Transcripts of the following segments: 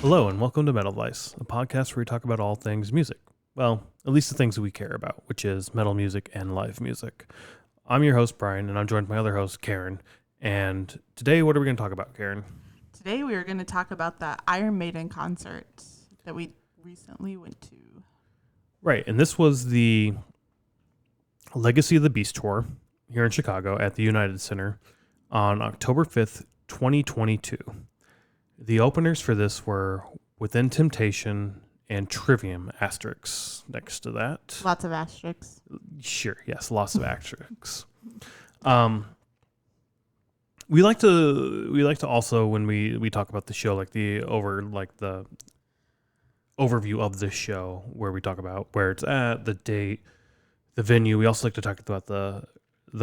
Hello and welcome to Metal Vice, a podcast where we talk about all things music. Well, at least the things that we care about, which is metal music and live music. I'm your host, Brian, and I'm joined by my other host, Karen. And today, what are we going to talk about, Karen? Today we are going to talk about the Iron Maiden concert that we recently went to. Right, and this was the Legacy of the Beast tour here in Chicago at the United Center on October 5th, 2022. The openers for this were Within Temptation and Trivium asterisks next to that. Lots of asterisks. Sure, yes, lots of asterisks. We like to also, when we talk about the show, the overview of the show, where we talk about where it's at, the date, the venue. We also like to talk about the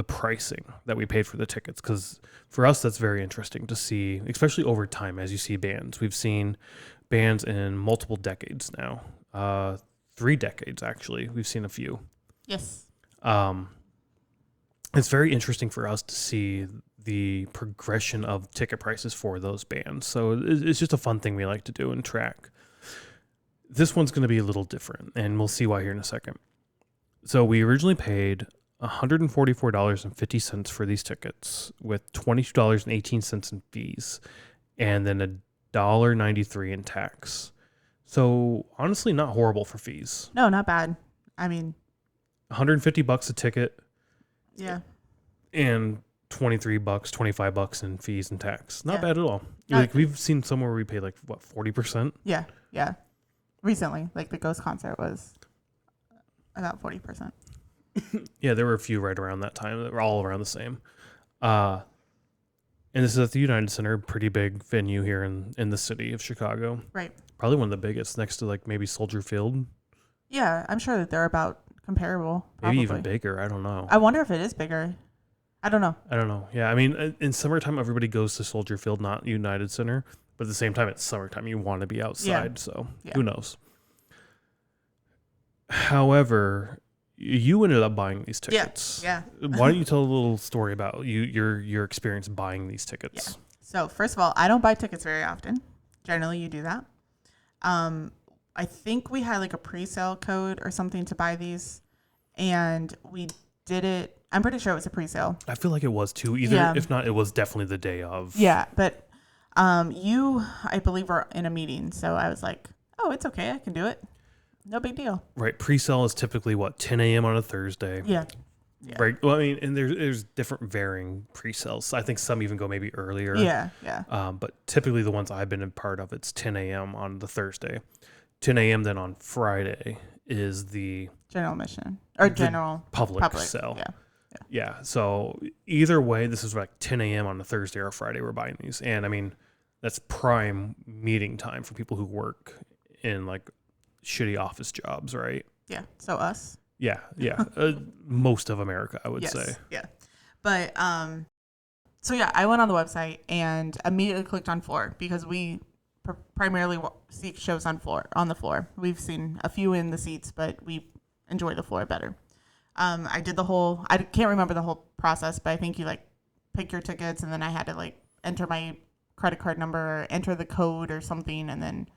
pricing that we paid for the tickets, because for us that's very interesting to see, especially over time as you see bands. We've seen bands in multiple decades now, 3 decades actually. We've seen a few. Yes. It's very interesting for us to see the progression of ticket prices for those bands. So it's just a fun thing we like to do and track. This one's going to be a little different, and we'll see why here in a second. So we originally paid $144.50 for these tickets, with $22.18 in fees, and then $1.93 in tax. So honestly, not horrible for fees. No, not bad. I mean, $150 a ticket. Yeah. And $23, $25 in fees and tax. Not Yeah. bad at all. We've seen somewhere where we paid 40%. Yeah. Recently, the Ghost concert was about 40%. Yeah, there were a few right around that time that were all around the same. And this is at the United Center, pretty big venue here in the city of Chicago. Right. Probably one of the biggest, next to maybe Soldier Field. Yeah, I'm sure that they're about comparable. Probably. Maybe even bigger. I don't know. I wonder if it is bigger. I don't know. Yeah, I mean, in summertime, everybody goes to Soldier Field, not United Center. But at the same time, it's summertime. You want to be outside, so who knows? However, you ended up buying these tickets. Yeah. Why don't you tell a little story about your experience buying these tickets? Yeah. So first of all, I don't buy tickets very often. Generally, you do that. I think we had a pre-sale code or something to buy these, and we did it. I'm pretty sure it was a pre-sale. I feel like it was too. If not, it was definitely the day of. Yeah, but you, I believe, were in a meeting, so I was like, oh, it's okay, I can do it. No big deal. Right. Pre-sale is typically 10 a.m. on a Thursday. Yeah. Right. Well, I mean, and there's different varying pre-sales. I think some even go maybe earlier. Yeah. But typically the ones I've been a part of, it's 10 a.m. on the Thursday. 10 a.m. then on Friday is the general admission or general public sale. Yeah. So either way, this is 10 a.m. on a Thursday or a Friday we're buying these. And I mean, that's prime meeting time for people who work in shitty office jobs, right? Yeah. So us. Yeah. Most of America, I would say. Yeah. But so yeah, I went on the website and immediately clicked on floor, because we primarily seek shows on the floor. We've seen a few in the seats, but we enjoy the floor better. I did I can't remember the whole process, but I think you pick your tickets, and then I had to enter my credit card number or enter the code or something. And then,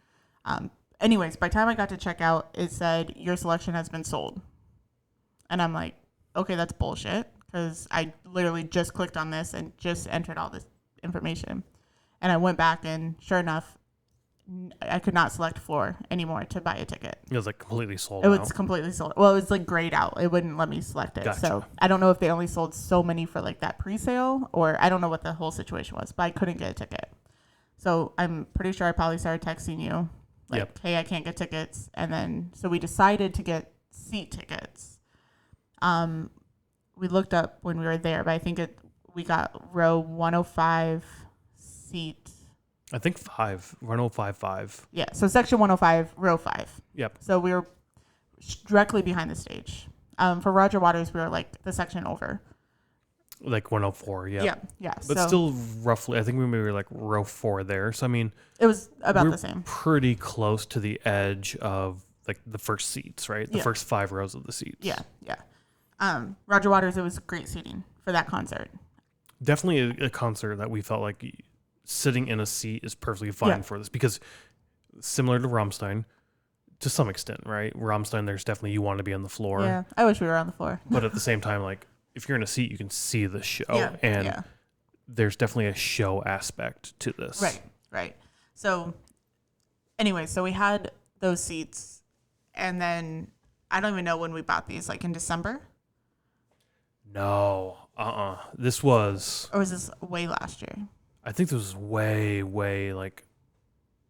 anyways, by the time I got to checkout, it said your selection has been sold. And I'm like, okay, that's bullshit, because I literally just clicked on this and just entered all this information. And I went back, and sure enough, I could not select floor anymore to buy a ticket. It was completely sold out. It was completely sold. Well, it was grayed out. It wouldn't let me select it. Gotcha. So I don't know if they only sold so many for that pre-sale, or I don't know what the whole situation was, but I couldn't get a ticket. So I'm pretty sure I probably started texting you hey, I can't get tickets. And then, so we decided to get seat tickets. We looked up when we were there, but I think we got row 105 seat. I think 105.5. Yeah, so section 105, row 5. Yep. So we were directly behind the stage. For Roger Waters, we were the section over. 104, yeah. Yeah. But still roughly, I think we were row 4 there. So, I mean, it was about the same. Pretty close to the edge of the first seats, right? The first 5 rows of the seats. Yeah. Roger Waters, it was great seating for that concert. Definitely a concert that we felt sitting in a seat is perfectly fine for this, because similar to Rammstein to some extent, right? Rammstein, there's definitely you want to be on the floor. Yeah, I wish we were on the floor. But at the same time, like if you're in a seat, you can see the show, and there's definitely a show aspect to this. Right. So, anyway, so we had those seats, and then I don't even know when we bought these, like in December. No, This was, or was this way last year? I think this was way like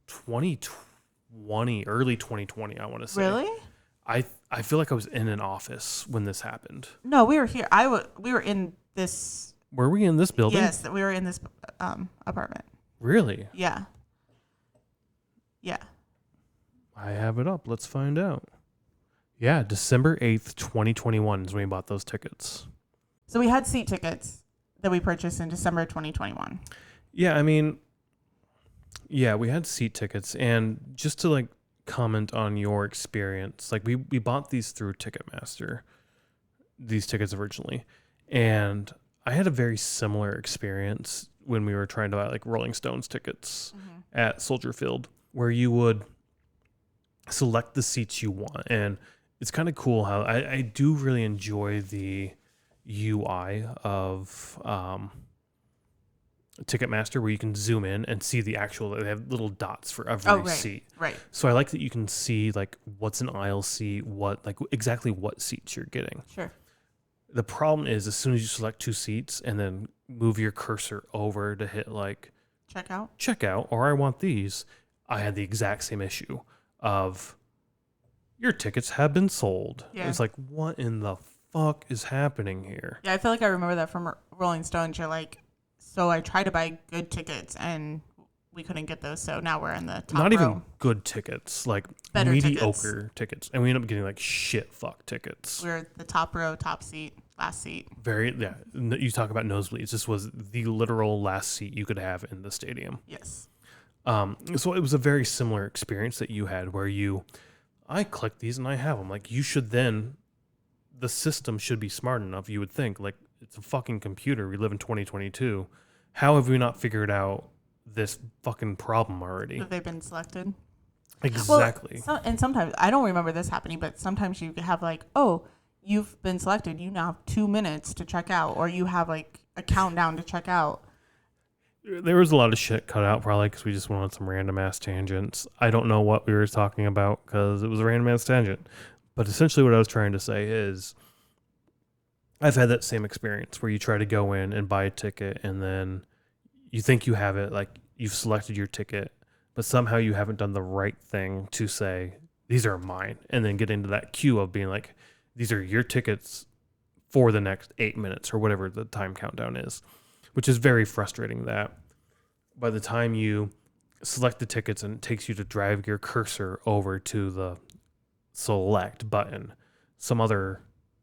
2020, early 2020. I want to say. Really? I feel like I was in an office when this happened. No, we were here. We were in this. Were we in this building? Yes, we were in this apartment. Really? Yeah. I have it up. Let's find out. Yeah, December 8th, 2021 is when we bought those tickets. So we had seat tickets that we purchased in December 2021. Yeah, I mean, yeah, we had seat tickets. And just to like comment on your experience, like we bought these through Ticketmaster, these tickets originally. And I had a very similar experience when we were trying to buy like Rolling Stones tickets at Soldier Field, where you would select the seats you want. And it's kind of cool how I do really enjoy the UI of Ticketmaster, where you can zoom in and see the actual, they have little dots for every seat. Right. So I like that you can see like what's an aisle seat, exactly what seats you're getting. Sure. The problem is as soon as you select two seats and then move your cursor over to hit like checkout, or I want these, I had the exact same issue of your tickets have been sold. Yeah. It's like, what in the fuck is happening here? Yeah, I feel like I remember that from Rolling Stones. You're like, so I tried to buy good tickets and we couldn't get those. So now we're in the top Not row. even good tickets, like better mediocre tickets. And we ended up getting like shit fuck tickets. We're the top row, top seat, last seat. You talk about nosebleeds. This was the literal last seat you could have in the stadium. Yes. So it was a very similar experience that you had where I click these and I have them. Like you should then, the system should be smart enough, you would think, like it's a fucking computer. We live in 2022. How have we not figured out this fucking problem already? That they've been selected? Exactly. Well, and sometimes, I don't remember this happening, but sometimes you have like, oh, you've been selected. You now have 2 minutes to check out, or you have like a countdown to check out. There was a lot of shit cut out probably because we just went on some random ass tangents. I don't know what we were talking about because it was a random ass tangent. But essentially what I was trying to say is I've had that same experience where you try to go in and buy a ticket and then you think you have it, like you've selected your ticket, but somehow you haven't done the right thing to say, these are mine. And then get into that queue of being like, these are your tickets for the next 8 minutes or whatever the time countdown is. Which is very frustrating that by the time you select the tickets and it takes you to drive your cursor over to the select button, some other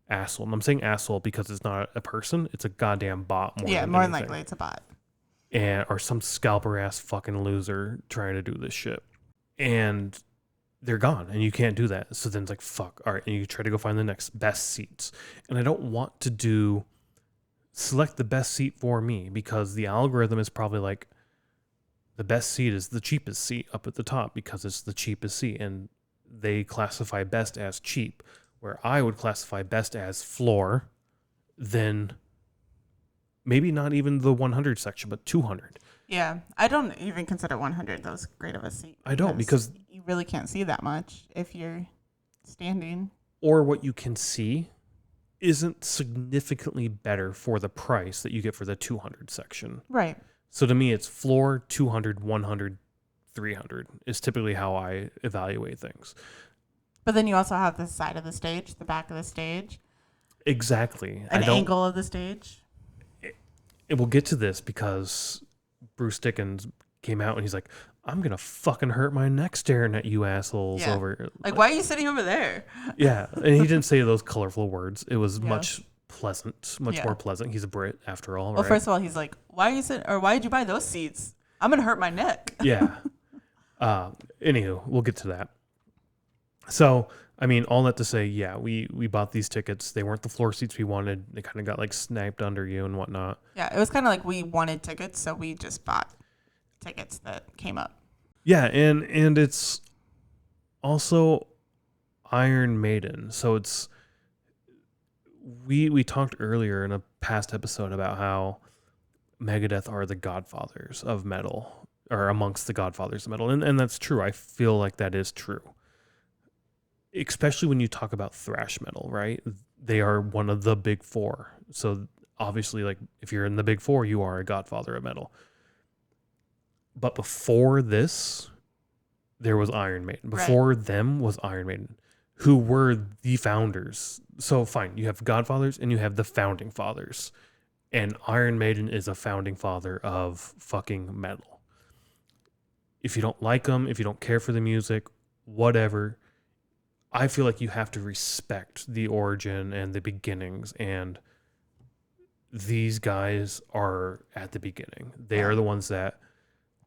asshole, and I'm saying asshole because it's not a person, it's a goddamn bot more than more anything. than likely it's a bot. Or some scalper ass fucking loser trying to do this shit. And they're gone and you can't do that. So then it's like, fuck, all right, and you try to go find the next best seats. And I don't want to select the best seat for me because the algorithm is probably like the best seat is the cheapest seat up at the top because it's the cheapest seat, and they classify best as cheap, where I would classify best as floor, then maybe not even the 100 section, but 200. Yeah, I don't even consider 100 those great of a seat. I don't because you really can't see that much if you're standing. Or what you can see isn't significantly better for the price that you get for the 200 section. Right. So to me, it's floor, 200, 100, 300 is typically how I evaluate things. But then you also have the side of the stage, the back of the stage. Exactly. An angle of the stage. It will get to this because Bruce Dickens came out and he's like, I'm going to fucking hurt my neck staring at you assholes over. Like, why are you sitting over there? Yeah. And he didn't say those colorful words. It was much more pleasant. He's a Brit after all. Well, right? First of all, he's like, why did you buy those seats? I'm going to hurt my neck. Yeah. Anywho, we'll get to that. So, I mean, all that to say, yeah, we bought these tickets. They weren't the floor seats we wanted. They kind of got like sniped under you and whatnot. Yeah. It was kind of like we wanted tickets. So we just bought tickets that came up. Yeah, and it's also Iron Maiden. So it's we talked earlier in a past episode about how Megadeth are the godfathers of metal, or amongst the godfathers of metal. And that's true. I feel like that is true. Especially when you talk about thrash metal, right? They are one of the big four. So obviously, like, if you're in the big four, you are a godfather of metal. But before this, there was Iron Maiden. Before them was Iron Maiden, who were the founders. So fine, you have godfathers and you have the founding fathers. And Iron Maiden is a founding father of fucking metal. If you don't like them, if you don't care for the music, whatever, I feel like you have to respect the origin and the beginnings. And these guys are at the beginning. They are the ones that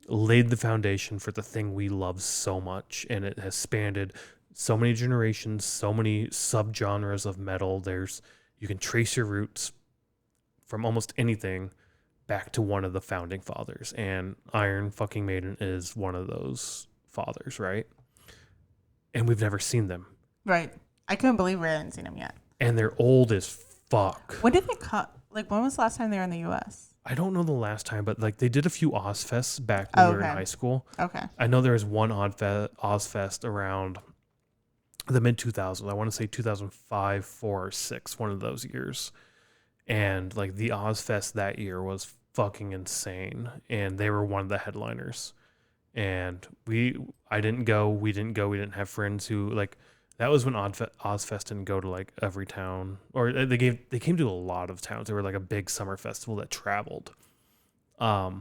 laid the foundation for the thing we love so much. And it has spanned so many generations, so many subgenres of metal. You can trace your roots from almost anything back to one of the founding fathers. And Iron fucking Maiden is one of those fathers, right? And we've never seen them. Right. I couldn't believe we hadn't seen them yet. And they're old as fuck. When did they cut? Like, when was the last time they were in the U.S.? I don't know the last time, but like they did a few Ozfests back when we were in high school. Okay. I know there was one Ozfest around the mid 2000s. I want to say 2005, 4, or 6, one of those years. And like the Ozfest that year was fucking insane, and they were one of the headliners. And I didn't go. We didn't go. We didn't have friends who like. That was when Ozfest didn't go to like every town, or they came to a lot of towns. They were like a big summer festival that traveled, but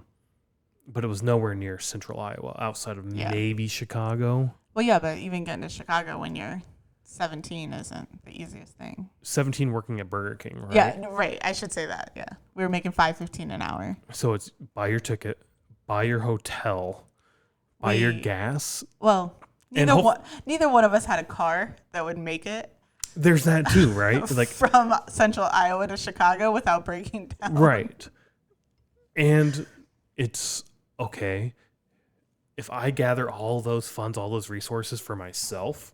it was nowhere near Central Iowa, outside of maybe Chicago. Well, yeah, but even getting to Chicago when you're 17 isn't the easiest thing. 17 working at Burger King, right? Yeah, right. I should say that. Yeah, we were making $5.15 an hour. So it's buy your ticket, buy your hotel, buy your gas. Well. Neither one of us had a car that would make it. There's that too, right? Like from Central Iowa to Chicago without breaking down. Right. And it's okay. If I gather all those funds, all those resources for myself,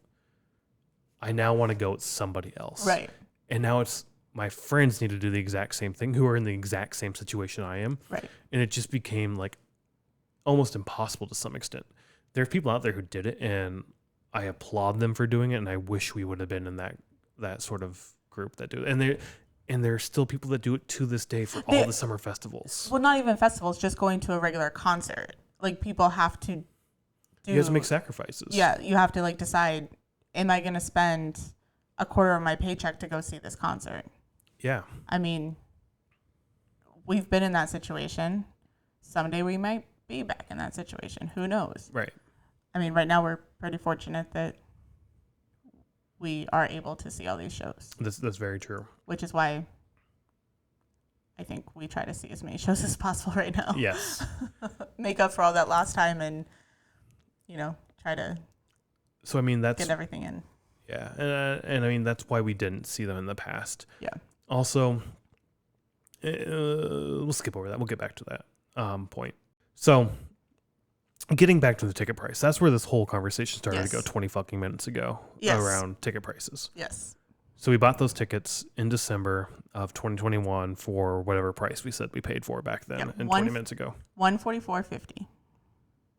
I now want to go with somebody else. Right. And now it's my friends need to do the exact same thing, who are in the exact same situation I am. Right. And it just became like almost impossible to some extent. There are people out there who did it, and I applaud them for doing it, and I wish we would have been in that sort of group that do it. And there are still people that do it to this day for all the summer festivals. Well, not even festivals, just going to a regular concert. Like, people have to do... You have to make sacrifices. Yeah, you have to, like, decide, am I going to spend a quarter of my paycheck to go see this concert? Yeah. I mean, we've been in that situation. Someday we might be back in that situation. Who knows? Right. I mean, right now we're pretty fortunate that we are able to see all these shows. That's very true. Which is why I think we try to see as many shows as possible right now. Yes. Make up for all that last time and, try to get everything in. Yeah. And I mean, that's why we didn't see them in the past. Yeah. Also, we'll skip over that. We'll get back to that point. So, getting back to the ticket price, that's where this whole conversation started to go 20 fucking minutes ago around ticket prices. Yes. So we bought those tickets in December of 2021 for whatever price we said we paid for back then 20 minutes ago. $144.50.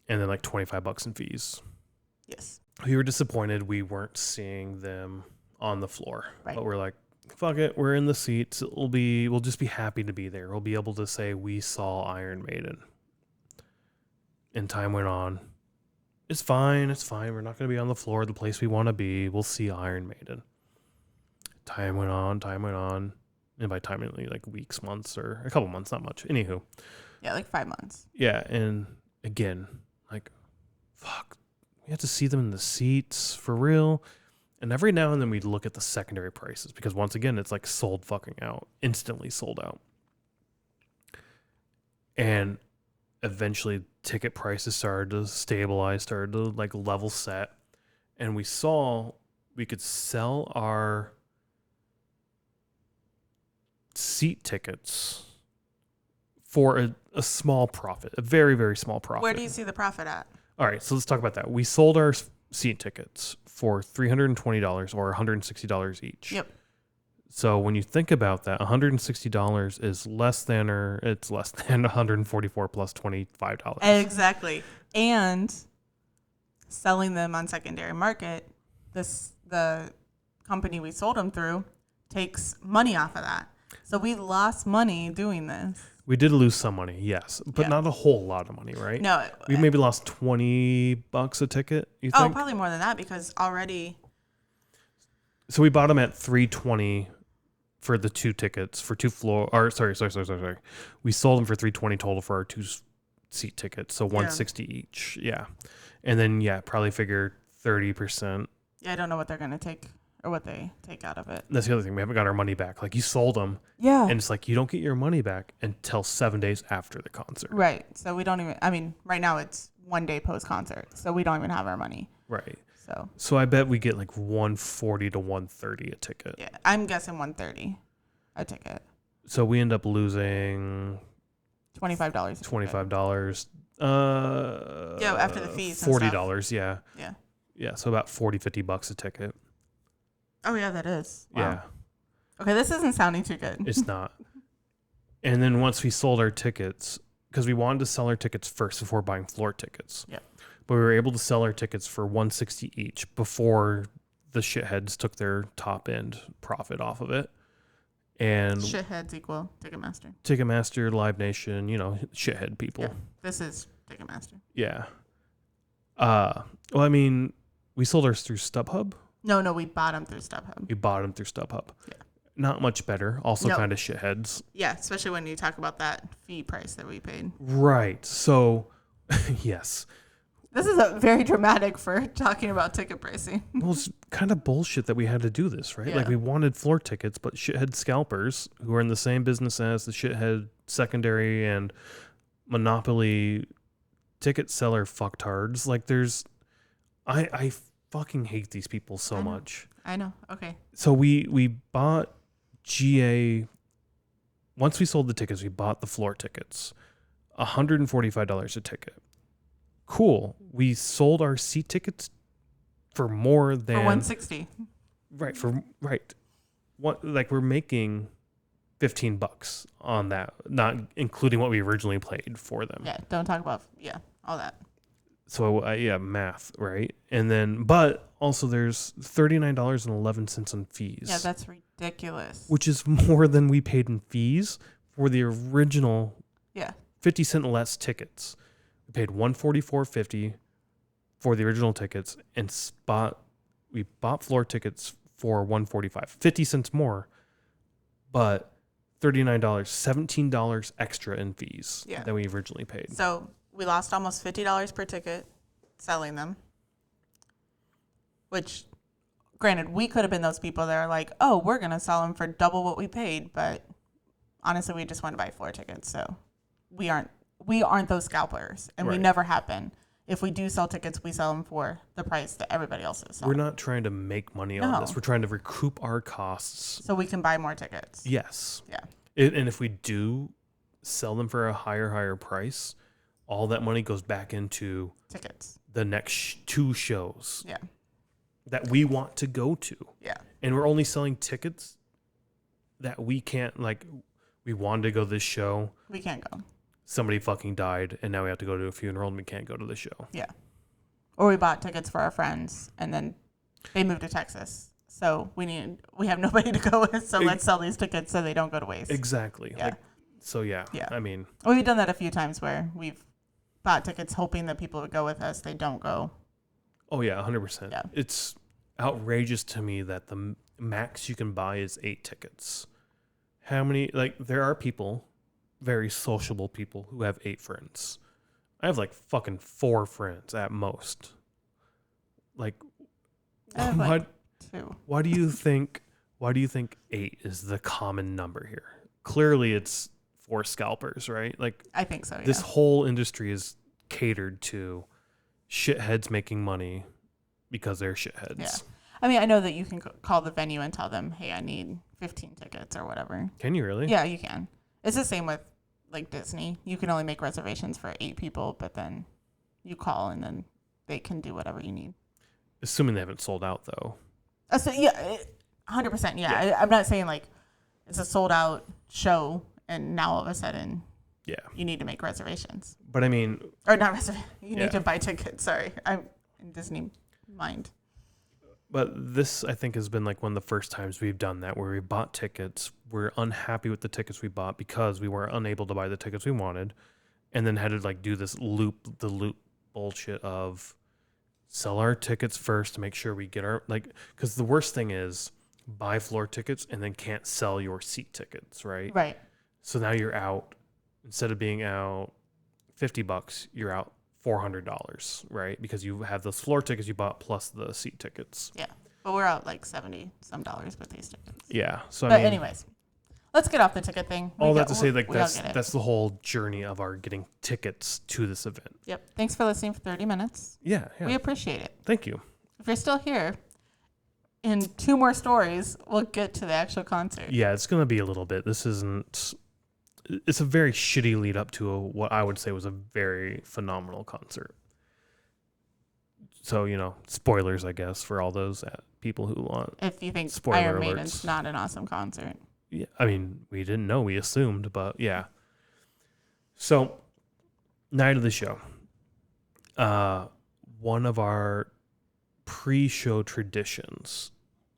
And then like $25 in fees. Yes. We were disappointed we weren't seeing them on the floor. Right. But we're like, fuck it, we're in the seats. We'll just be happy to be there. We'll be able to say we saw Iron Maiden. And time went on. It's fine. We're not going to be on the floor, the place we want to be. We'll see Iron Maiden. Time went on. And by time, like weeks, months, or a couple months, not much. Anywho. Yeah, like 5 months. Yeah, and again, like, fuck. We have to see them in the seats, for real. And every now and then we'd look at the secondary prices, because once again, it's like sold fucking out. Instantly sold out. And eventually ticket prices started to stabilize, started to like level set, and we saw we could sell our seat tickets for a small profit, a very, very small profit. Where do you see the profit at? All right, so let's talk about that. We sold our seat tickets for $320 or $160 each. Yep. So when you think about that, $160 is less than $144 plus $25. Exactly. And selling them on secondary market, the company we sold them through takes money off of that. So we lost money doing this. We did lose some money, yes, but not a whole lot of money, right? No. We maybe lost $20 a ticket, you think? Oh, probably more than that because already. So we bought them at $320 for the 2 tickets for 2 floor. Or sorry. We sold them for $320 total for our 2 seat tickets, so $160 each. Yeah, and then probably figure 30%. Yeah, I don't know what they're gonna take or what they take out of it. That's the other thing. We haven't got our money back. Like you sold them, and it's like you don't get your money back until 7 days after the concert. Right. So we don't even. I mean, right now it's 1 day post concert, so we don't even have our money. Right. So I bet we get like $140 to $130 a ticket. Yeah, I'm guessing $130 a ticket. So we end up losing $25. $25. Yeah, after the fees. $40. Yeah. Yeah. Yeah. So about $40-$50 a ticket. Oh yeah, that is. Wow. Yeah. Okay, this isn't sounding too good. It's not. And then once we sold our tickets, because we wanted to sell our tickets first before buying floor tickets. Yeah. But we were able to sell our tickets for $160 each before the shitheads took their top end profit off of it. And shitheads equal Ticketmaster. Ticketmaster, Live Nation, shithead people. Yeah, this is Ticketmaster. Yeah. Well, I mean, we sold ours through StubHub. No, we bought them through StubHub. We bought them through StubHub. Yeah. Not much better. Also kind of shitheads. Yeah, especially when you talk about that fee price that we paid. Right. So, yes. This is a very dramatic for talking about ticket pricing. Well, it's kind of bullshit that we had to do this, right? Yeah. Like we wanted floor tickets, but shithead scalpers who are in the same business as the shithead secondary and monopoly ticket seller fucktards. Like I fucking hate these people so much. I know. Okay. So we bought GA. Once we sold the tickets, we bought the floor tickets. $145 a ticket. Cool. We sold our seat tickets for more than for $160. Right. What, like we're making $15 on that, not including what we originally paid for them. Yeah, don't talk about all that. So math, right? And then, but also there's $39.11 on fees. Yeah, that's ridiculous. Which is more than we paid in fees for the original. 50 cent less tickets. We paid $144.50 for the original tickets, and we bought floor tickets for $145, 50 cents more, but $39, $17 extra in fees than we originally paid. So we lost almost $50 per ticket selling them, which, granted, we could have been those people that are like, oh, we're going to sell them for double what we paid, but honestly, we just want to buy floor tickets, so we aren't those scalpers, and we never have been. If we do sell tickets, we sell them for the price that everybody else is selling. We're not trying to make money on this. We're trying to recoup our costs. So we can buy more tickets. Yes. Yeah. And if we do sell them for a higher price, all that money goes back into tickets. The next 2 shows. Yeah. That we want to go to. Yeah. And we're only selling tickets that we can't, like, we wanted to go to this show. We can't go. Somebody fucking died, and now we have to go to a funeral, and we can't go to the show. Yeah. Or we bought tickets for our friends, and then they moved to Texas. So we have nobody to go with, so let's sell these tickets so they don't go to waste. Exactly. Yeah. Yeah. I mean. We've done that a few times where we've bought tickets hoping that people would go with us. They don't go. Oh, yeah, 100%. Yeah. It's outrageous to me that the max you can buy is 8 tickets. How many, like, there are people, very sociable people, who have 8 friends. I have, like, fucking 4 friends at most. Like, I have like 2. Why do you think 8 is the common number here? Clearly it's for scalpers, right? Like, I think so, yeah. This whole industry is catered to shitheads making money because they're shitheads. Yeah. I mean, I know that you can call the venue and tell them, hey, I need 15 tickets or whatever. Can you really? Yeah, you can. It's the same with, like, Disney. You can only make reservations for 8 people, but then you call and then they can do whatever you need. Assuming they haven't sold out, though. So yeah, 100%. Yeah, I'm not saying like it's a sold out show and now all of a sudden you need to make reservations. But I mean, or not reservations. You need to buy tickets. Sorry, I'm in Disney mind. But this, I think, has been like one of the first times we've done that, where we bought tickets. We're unhappy with the tickets we bought because we were unable to buy the tickets we wanted, and then had to like do this loop bullshit of sell our tickets first to make sure we get our, like, because the worst thing is buy floor tickets and then can't sell your seat tickets, right? Right. So now you're out, instead of being out $50, you're out $400, right? Because you have those floor tickets you bought plus the seat tickets. Yeah. But we're out like $70 some with these tickets. Yeah. So but anyways, let's get off the ticket thing. All that to say, like, that's the whole journey of our getting tickets to this event. Yep. Thanks for listening for 30 minutes. Yeah. We appreciate it. Thank you. If you're still here, in 2 more stories, we'll get to the actual concert. Yeah, it's going to be a little bit. It's a very shitty lead up to what I would say was a very phenomenal concert. So, spoilers, I guess, for all those people who want. If you think spoiler Iron alerts. Maiden's not an awesome concert. Yeah, I mean, we didn't know, we assumed, but yeah. So, night of the show. One of our pre-show traditions,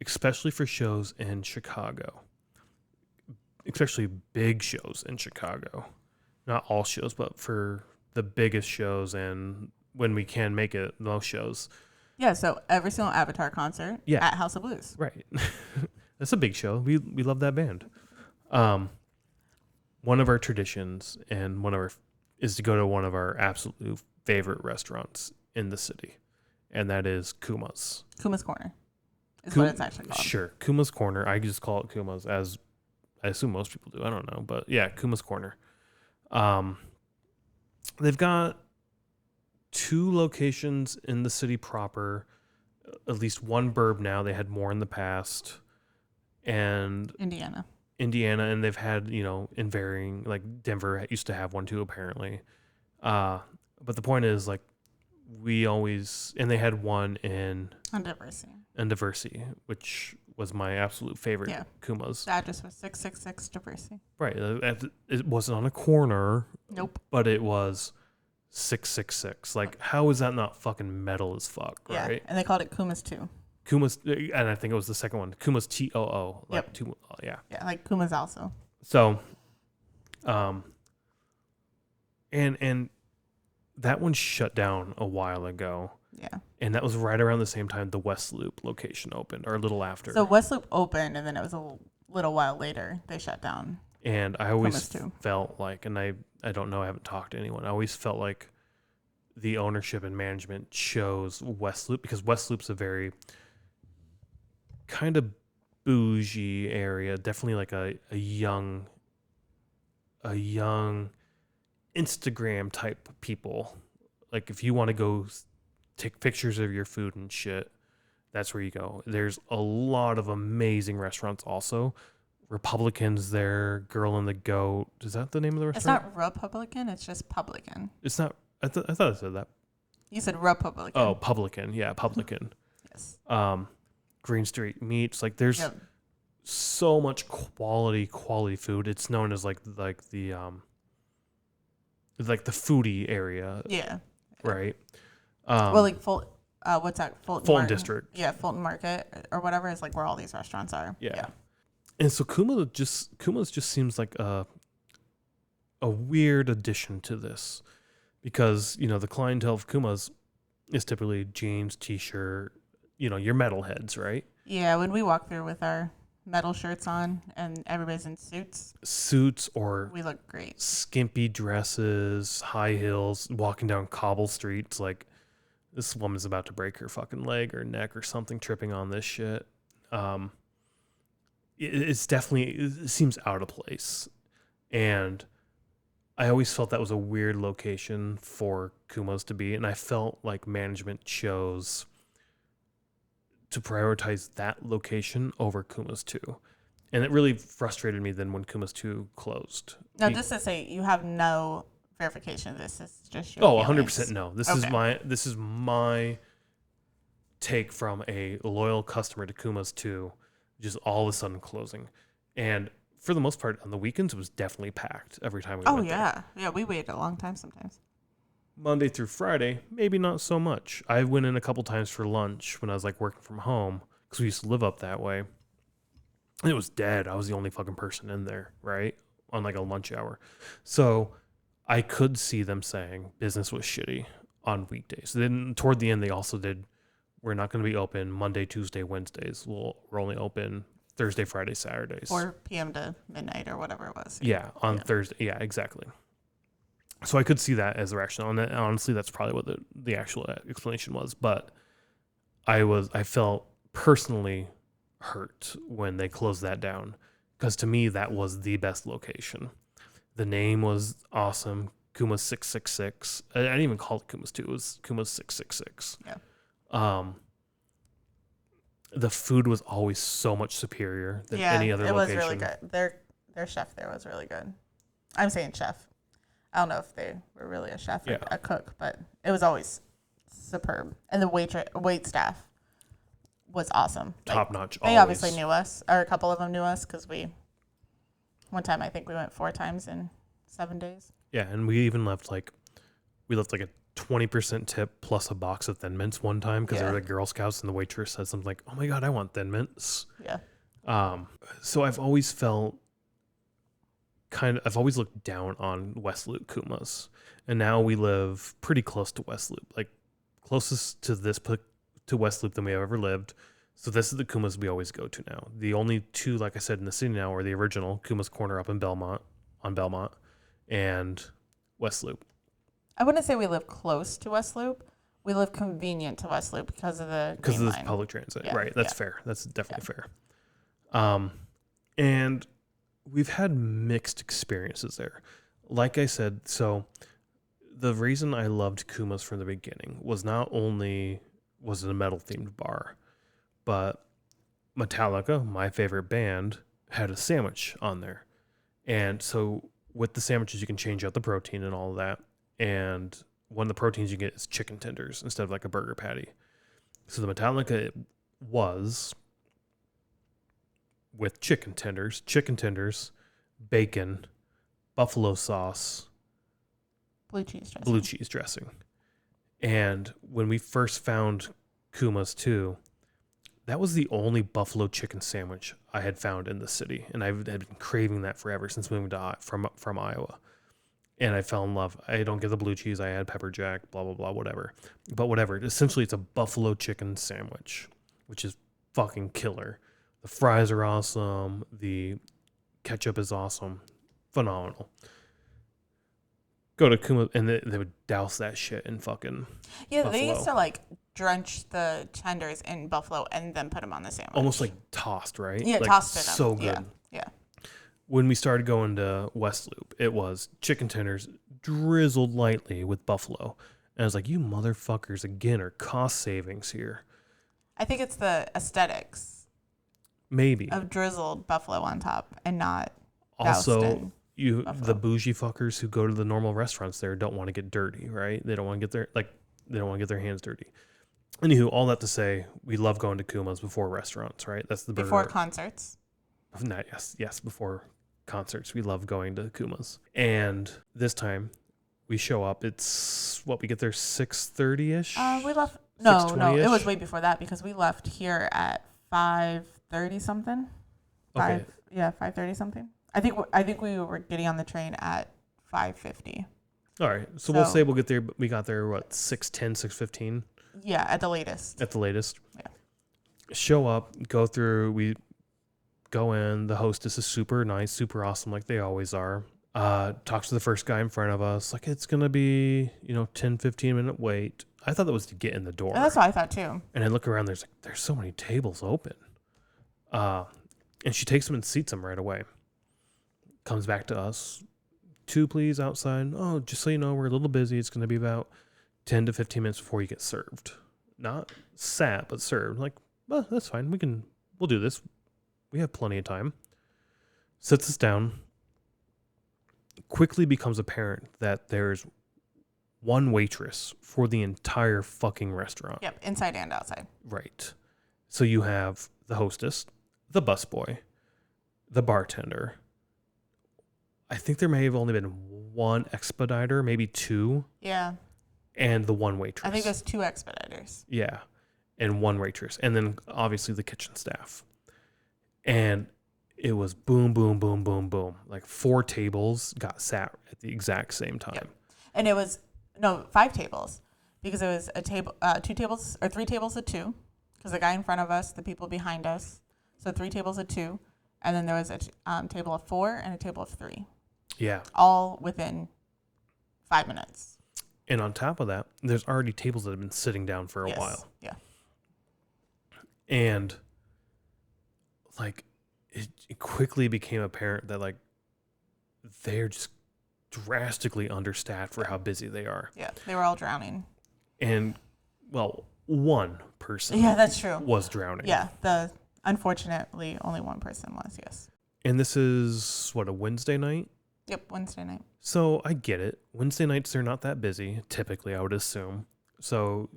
especially for shows in Chicago, especially big shows in Chicago, not all shows, but for the biggest shows and when we can make it, most shows. Yeah, so every single Avatar concert at House of Blues. Right. That's a big show. We love that band. One of our traditions and is to go to one of our absolute favorite restaurants in the city, and that is Kuma's. Kuma's Corner is what it's actually called. Sure, Kuma's Corner. I just call it Kuma's, as I assume most people do. I don't know, but yeah, Kuma's Corner. They've got 2 locations in the city proper, at least one burb now. They had more in the past, and Indiana, and they've had, in varying, like Denver used to have one too, apparently. But the point is, like, and they had one in Diversey, which was my absolute favorite. Kuma's. The address was 666 Diversey. Right. It wasn't on a corner. Nope. But it was 666. Like, how is that not fucking metal as fuck, yeah. right? And they called it Kuma's 2. Kuma's, and I think it was the second one. Kuma's TOO. Like, yep. Yeah, like Kuma's also. So, and that one shut down a while ago. Yeah. And that was right around the same time the West Loop location opened, or a little after. So West Loop opened, and then it was a little while later they shut down. And I always felt like, and I don't know, I haven't talked to anyone, I always felt like the ownership and management chose West Loop, because West Loop's a very kind of bougie area, definitely like a young Instagram type people. Like, if you want to go take pictures of your food and shit, that's where you go. There's a lot of amazing restaurants also. Republican's there, Girl and the Goat. Is that the name of the restaurant? It's not Republican, it's just Publican. It's not, I thought I said that. You said Republican. Oh, Publican. Yeah, Publican. Yes. Green Street Meats. Like, there's so much quality food. It's known as like the foodie area. Yeah. Right. Well, like what's that? Fulton District. Yeah, Fulton Market or whatever is like where all these restaurants are. Yeah. And so Kuma's just seems like a weird addition to this, because the clientele of Kuma's is typically jeans, t-shirt, your metalheads, right? Yeah, when we walk through with our metal shirts on and everybody's in suits, or we look great. Skimpy dresses, high heels, walking down cobble streets like this woman's about to break her fucking leg or neck or something, tripping on this shit. It seems out of place. And I always felt that was a weird location for Kuma's to be. And I felt like management chose to prioritize that location over Kuma's 2. And it really frustrated me then when Kuma's 2 closed. Now, just to say, you have no verification. This is just your Oh, feelings. 100% no. This Okay. is my take from a loyal customer to Kuma's to just all of a sudden closing. And for the most part, on the weekends, it was definitely packed every time we Oh went there. yeah, yeah. We waited a long time sometimes. Monday through Friday, maybe not so much. I went in a couple times for lunch when I was like working from home because we used to live up that way. And it was dead. I was the only fucking person in there, right? On like a lunch hour. So I could see them saying business was shitty on weekdays. Then toward the end, they also did, we're not going to be open Monday, Tuesday, Wednesdays. We're only open Thursday, Friday, Saturdays. 4 p.m. to midnight or whatever it was. Yeah, on Yeah. Thursday. Yeah, exactly. So I could see that as a rationale. And honestly, that's probably what the actual explanation was. But I felt personally hurt when they closed that down because to me, that was the best location. The name was awesome. Kuma's 666. I didn't even call it Kuma's 2. It was Kuma's 666. Yeah. The food was always so much superior than Yeah, any other it was location. really good. Their chef there was really good. I'm saying chef. I don't know if they were really a chef or Yeah. a cook, but it was always superb. And the wait staff was awesome. Like, Top notch. they Always. obviously knew us, or a couple of them knew us because one time I think we went 4 times in 7 days. Yeah, and we even left like a 20% tip plus a box of Thin Mints one time because Yeah. there were the Girl Scouts and the waitress said something like, "Oh my god, I want Thin Mints." Yeah. So I've always felt I've always looked down on West Loop Kumas, and now we live pretty close to West Loop, like closest to West Loop than we have ever lived. So this is the Kumas we always go to now. The only two, like I said, in the city now are the original Kumas Corner up in Belmont, and West Loop. I wouldn't say we live close to West Loop. We live convenient to West Loop because of the Because of Green this Line. public transit. Yeah, Right. That's yeah. fair. That's definitely fair. And we've had mixed experiences there. Like I said, so the reason I loved Kuma's from the beginning was not only was it a metal themed bar, but Metallica, my favorite band, had a sandwich on there. And so with the sandwiches, you can change out the protein and all of that. And one of the proteins you get is chicken tenders instead of like a burger patty. So the Metallica was with chicken tenders, bacon, buffalo sauce, Blue cheese dressing. dressing. And when we first found Kuma's 2, that was the only buffalo chicken sandwich I had found in the city, and I had been craving that forever since moving to from Iowa. And I fell in love. I don't get the blue cheese. I add pepper jack, blah blah blah, whatever. But whatever. Essentially, it's a buffalo chicken sandwich, which is fucking killer. The fries are awesome. The ketchup is awesome, phenomenal. Go to Kuma, and they would douse that shit in fucking Yeah, buffalo. they used to like drench the tenders in buffalo and then put them on the sandwich. Almost like tossed, right? Yeah, like, tossed it up. so good. Yeah. When we started going to West Loop, it was chicken tenders drizzled lightly with buffalo. And I was like, you motherfuckers again are cost savings here. I think it's the aesthetics Maybe. of drizzled buffalo on top and not doused Also, in the buffalo. bougie fuckers who go to the normal restaurants there don't want to get dirty, right? They don't want to get their hands dirty. Anywho, all that to say, we love going to Kuma's before restaurants, right? That's the burger. Before concerts. Yes, before concerts. We love going to Kuma's. And this time we show up. It's what we get there 6:30ish. We left. No, it 6:20-ish? was way before that because we left here at 5:30 something. Okay. 5:30 something. I think we were getting on the train at 5:50. All right. So we'll So- say we'll get there. We got there, what, 6:10, 6:15 Yeah, at the latest. at the latest. Yeah. Show up, go through. We go in. The hostess is super nice, super awesome, like they always are. Talks to the first guy in front of us. Like, it's going to be, 10, 15-minute wait. I thought that was to get in the door. And that's what I thought too. And I look around, there's so many tables open. And she takes them and seats them right away. Comes back to us. 2, please, outside. Oh, just so you know, we're a little busy. It's going to be about 10 to 15 minutes before you get served. Not sat, but served. Like, well, that's fine. We'll do this. We have plenty of time. Sits us down. quickly becomes apparent that there's one waitress for the entire fucking restaurant. Yep, inside and outside. Right. So you have the hostess, the busboy, the bartender. I think there may have only been one expediter, maybe two. Yeah. And the one waitress. I think there's 2 expediters. Yeah. And one waitress. And then obviously the kitchen staff. And it was boom, boom, boom, boom, boom. Like 4 tables got sat at the exact same time. Yep. And it was, 5 tables. Because it was a table, 2 tables, or 3 tables of 2. Because the guy in front of us, the people behind us. So 3 tables of 2. And then there was a table of 4 and a table of 3. Yeah. All within 5 minutes. And on top of that, there's already tables that have been sitting down for a while. Yeah. And like it quickly became apparent that like they're just drastically understaffed for how busy they are. Yeah. They were all drowning. And well, one person that's true. was drowning. Yeah. Unfortunately only one person was, yes. And this is what, a Wednesday night? Yep, Wednesday night. So I get it. Wednesday nights, they're not that busy, typically, I would assume. So,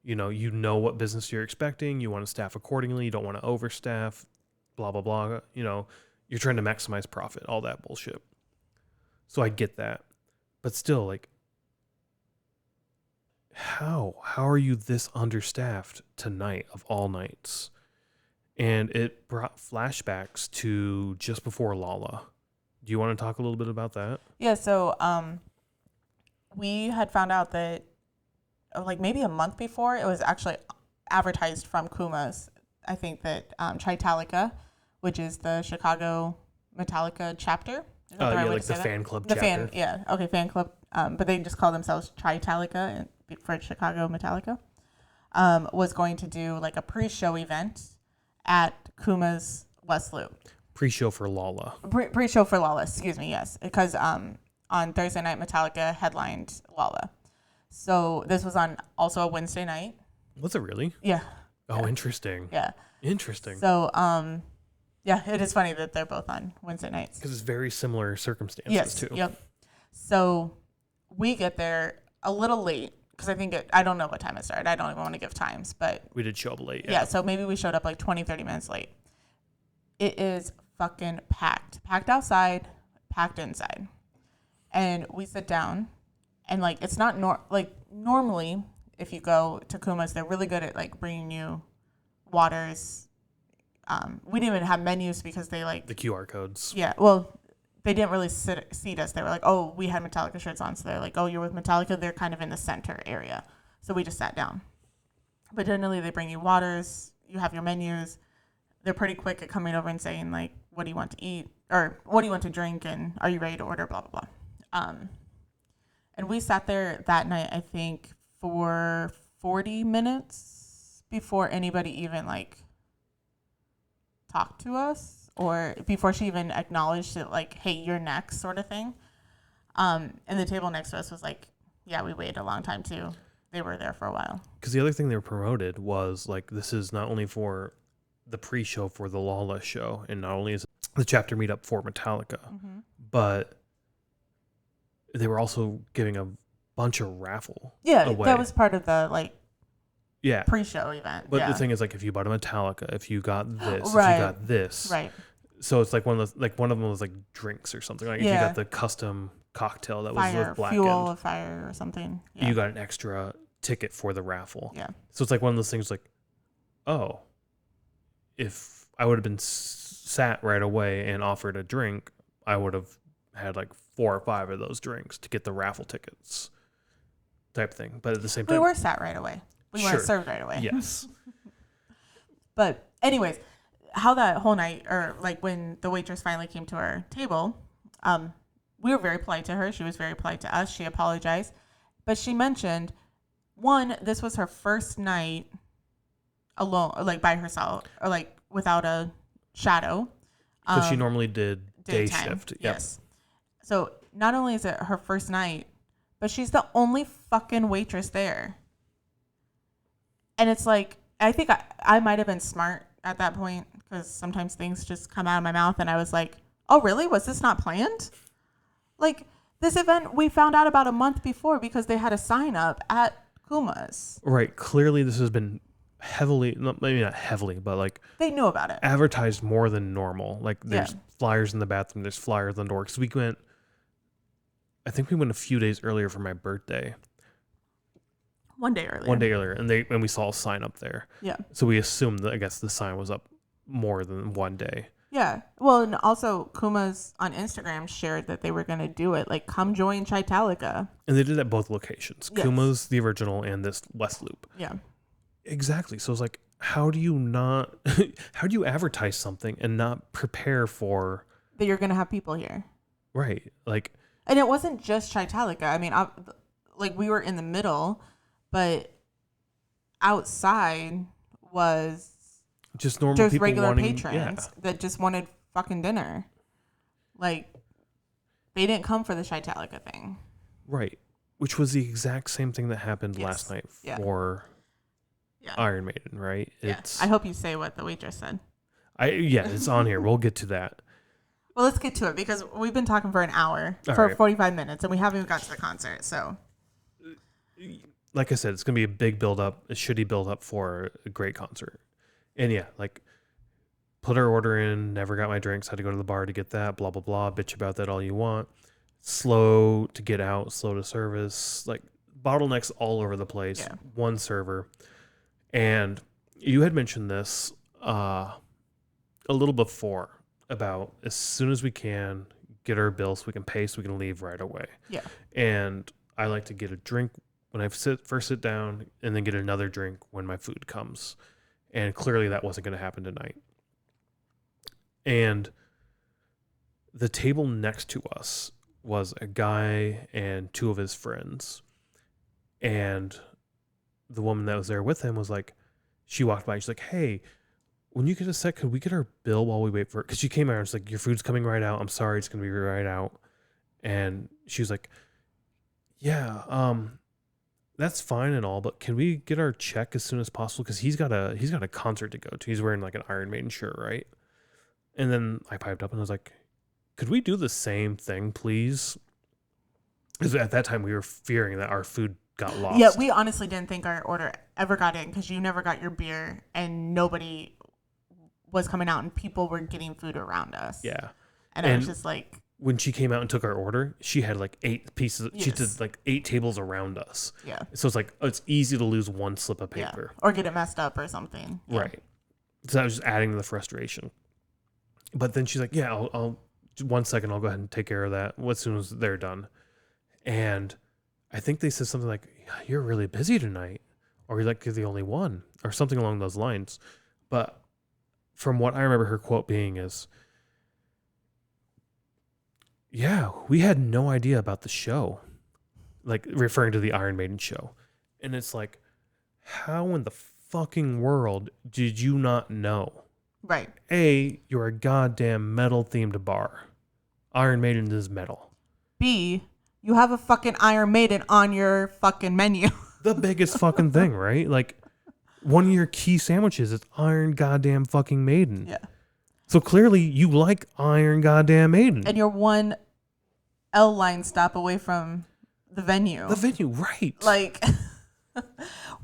you know what business you're expecting. You want to staff accordingly. You don't want to overstaff, blah, blah, blah. You're trying to maximize profit, all that bullshit. So I get that. But still, like, how are you this understaffed tonight of all nights? And it brought flashbacks to just before Lala. Do you want to talk a little bit about that? Yeah, so we had found out that like maybe a month before, it was actually advertised from Kuma's. I think that Chitalica, which is the Chicago Metallica chapter. Is that the right way like to say the that? fan club The chapter. fan club. But they just call themselves Chitalica for Chicago Metallica. Was going to do like a pre-show event at Kuma's West Loop. Pre-show for Lala. Pre-show for Lala, excuse me, yes. Because on Thursday night, Metallica headlined Lala. So this was on also a Wednesday night. Was it really? Yeah. Oh, yeah. Interesting. Yeah. Interesting. So, yeah, it is funny that they're both on Wednesday nights. Because it's very similar circumstances, yes, too. Yep. So we get there a little late because I don't know what time it started. I don't even want to give times, but we did show up late. Yeah, so maybe we showed up like 20, 30 minutes late. It is fucking packed outside, packed inside, and we sit down, and like it's not normally if you go to Kuma's, they're really good at like bringing you waters. We didn't even have menus because they like the QR codes. Yeah, well, they didn't really seat us. They were like, oh, we had Metallica shirts on, so they're like, oh, you're with Metallica. They're kind of in the center area, so we just sat down. But generally, they bring you waters. You have your menus. They're pretty quick at coming over and saying, like, what do you want to eat? Or what do you want to drink? And are you ready to order? Blah, blah, blah. And we sat there that night, I think, for 40 minutes before anybody even, like, talked to us. Or before she even acknowledged it, like, hey, you're next sort of thing. And the table next to us was like, yeah, we waited a long time, too. They were there for a while. Because the other thing they were promoted was, like, this is not only for the pre-show for the Lawless show, and not only is it the chapter meetup for Metallica, but they were also giving a bunch of raffle away. That was part of the, like, yeah, pre-show event. But the thing is, like, if you bought a Metallica, if you got this, right. if you got this, right. So it's like one of them was like drinks or something. Like if you got the custom cocktail that was with Blackened, fuel of fire or something. Yeah. You got an extra ticket for the raffle. Yeah. So it's like one of those things like, oh, if I would have been sat right away and offered a drink, I would have had like 4 or 5 of those drinks to get the raffle tickets type thing. But at the same time, we were sat right away. We weren't served right away. Yes. But anyways, how that whole night, or like when the waitress finally came to our table, we were very polite to her. She was very polite to us. She apologized. But she mentioned, one, this was her first night alone, or like by herself, or like without a shadow. Because she normally did day shift. Yep. Yes. So not only is it her first night, but she's the only fucking waitress there. And it's like, I think I might have been smart at that point, because sometimes things just come out of my mouth, and I was like, oh, really? Was this not planned? Like, This event we found out about a month before because they had a sign up at Kuma's. Right. Clearly, this has been heavily, maybe not heavily, but like They knew about it. advertised more than normal. Like there's flyers in the bathroom, there's flyers on the door. Because I think we went a few days earlier for my birthday. One day earlier. And we saw a sign up there. Yeah. So we assumed that I guess the sign was up more than one day. Yeah. Well, and also Kuma's on Instagram shared that they were going to do it. Like, come join Chitalica. And they did at both locations. Yes. Kuma's, the original, and this West Loop. Yeah. Exactly. So it's like, how do you advertise something and not prepare for that you're going to have people here? Right. Like, and it wasn't just Chitalica. I mean, we were in the middle, but outside was just normal people, regular patrons that just wanted fucking dinner. Like, they didn't come for the Chitalica thing. Right. Which was the exact same thing that happened last night for Iron Maiden, right? Yeah. I hope you say what the waitress said. It's on here. We'll get to that. Well, let's get to it because we've been talking for an hour, 45 minutes, and we haven't even got to the concert. So, like I said, it's going to be a big build-up, a shitty build-up for a great concert. And yeah, like, put our order in, never got my drinks, had to go to the bar to get that, blah, blah, blah, bitch about that all you want. Slow to get out, slow to service, like, bottlenecks all over the place. Yeah. One server. And you had mentioned this a little before about as soon as we can get our bill so we can pay so we can leave right away. Yeah. And I like to get a drink when I first sit down and then get another drink when my food comes. And clearly that wasn't going to happen tonight. And the table next to us was a guy and two of his friends. And the woman that was there with him was like, she walked by, she's like, hey, when you get a sec, could we get our bill while we wait for it? Because she came out and was like, your food's coming right out. I'm sorry, it's going to be right out. And she was like, yeah, that's fine and all, but can we get our check as soon as possible? Because he's got a concert to go to. He's wearing like an Iron Maiden shirt, right? And then I piped up and I was like, could we do the same thing, please? Because at that time we were fearing that our food got lost. Yeah, we honestly didn't think our order ever got in because you never got your beer and nobody was coming out and people were getting food around us. Yeah. And I was just like, when she came out and took our order, she had like 8 pieces. Yes. She did like 8 tables around us. Yeah. So it's like, it's easy to lose one slip of paper. Yeah. Or get it messed up or something. Yeah. Right. So that was just adding to the frustration. But then she's like, yeah, I'll 1 second, I'll go ahead and take care of that as soon as they're done. And I think they said something like, you're really busy tonight. Or you're the only one. Or something along those lines. But from what I remember her quote being is, yeah, we had no idea about the show. Like, referring to the Iron Maiden show. And it's like, how in the fucking world did you not know? Right. A, you're a goddamn metal-themed bar. Iron Maiden is metal. B, you have a fucking Iron Maiden on your fucking menu. The biggest fucking thing, right? Like, one of your key sandwiches is Iron goddamn fucking Maiden. Yeah. So clearly you like Iron goddamn Maiden. And you're one L line stop away from the venue. The venue, right. Like,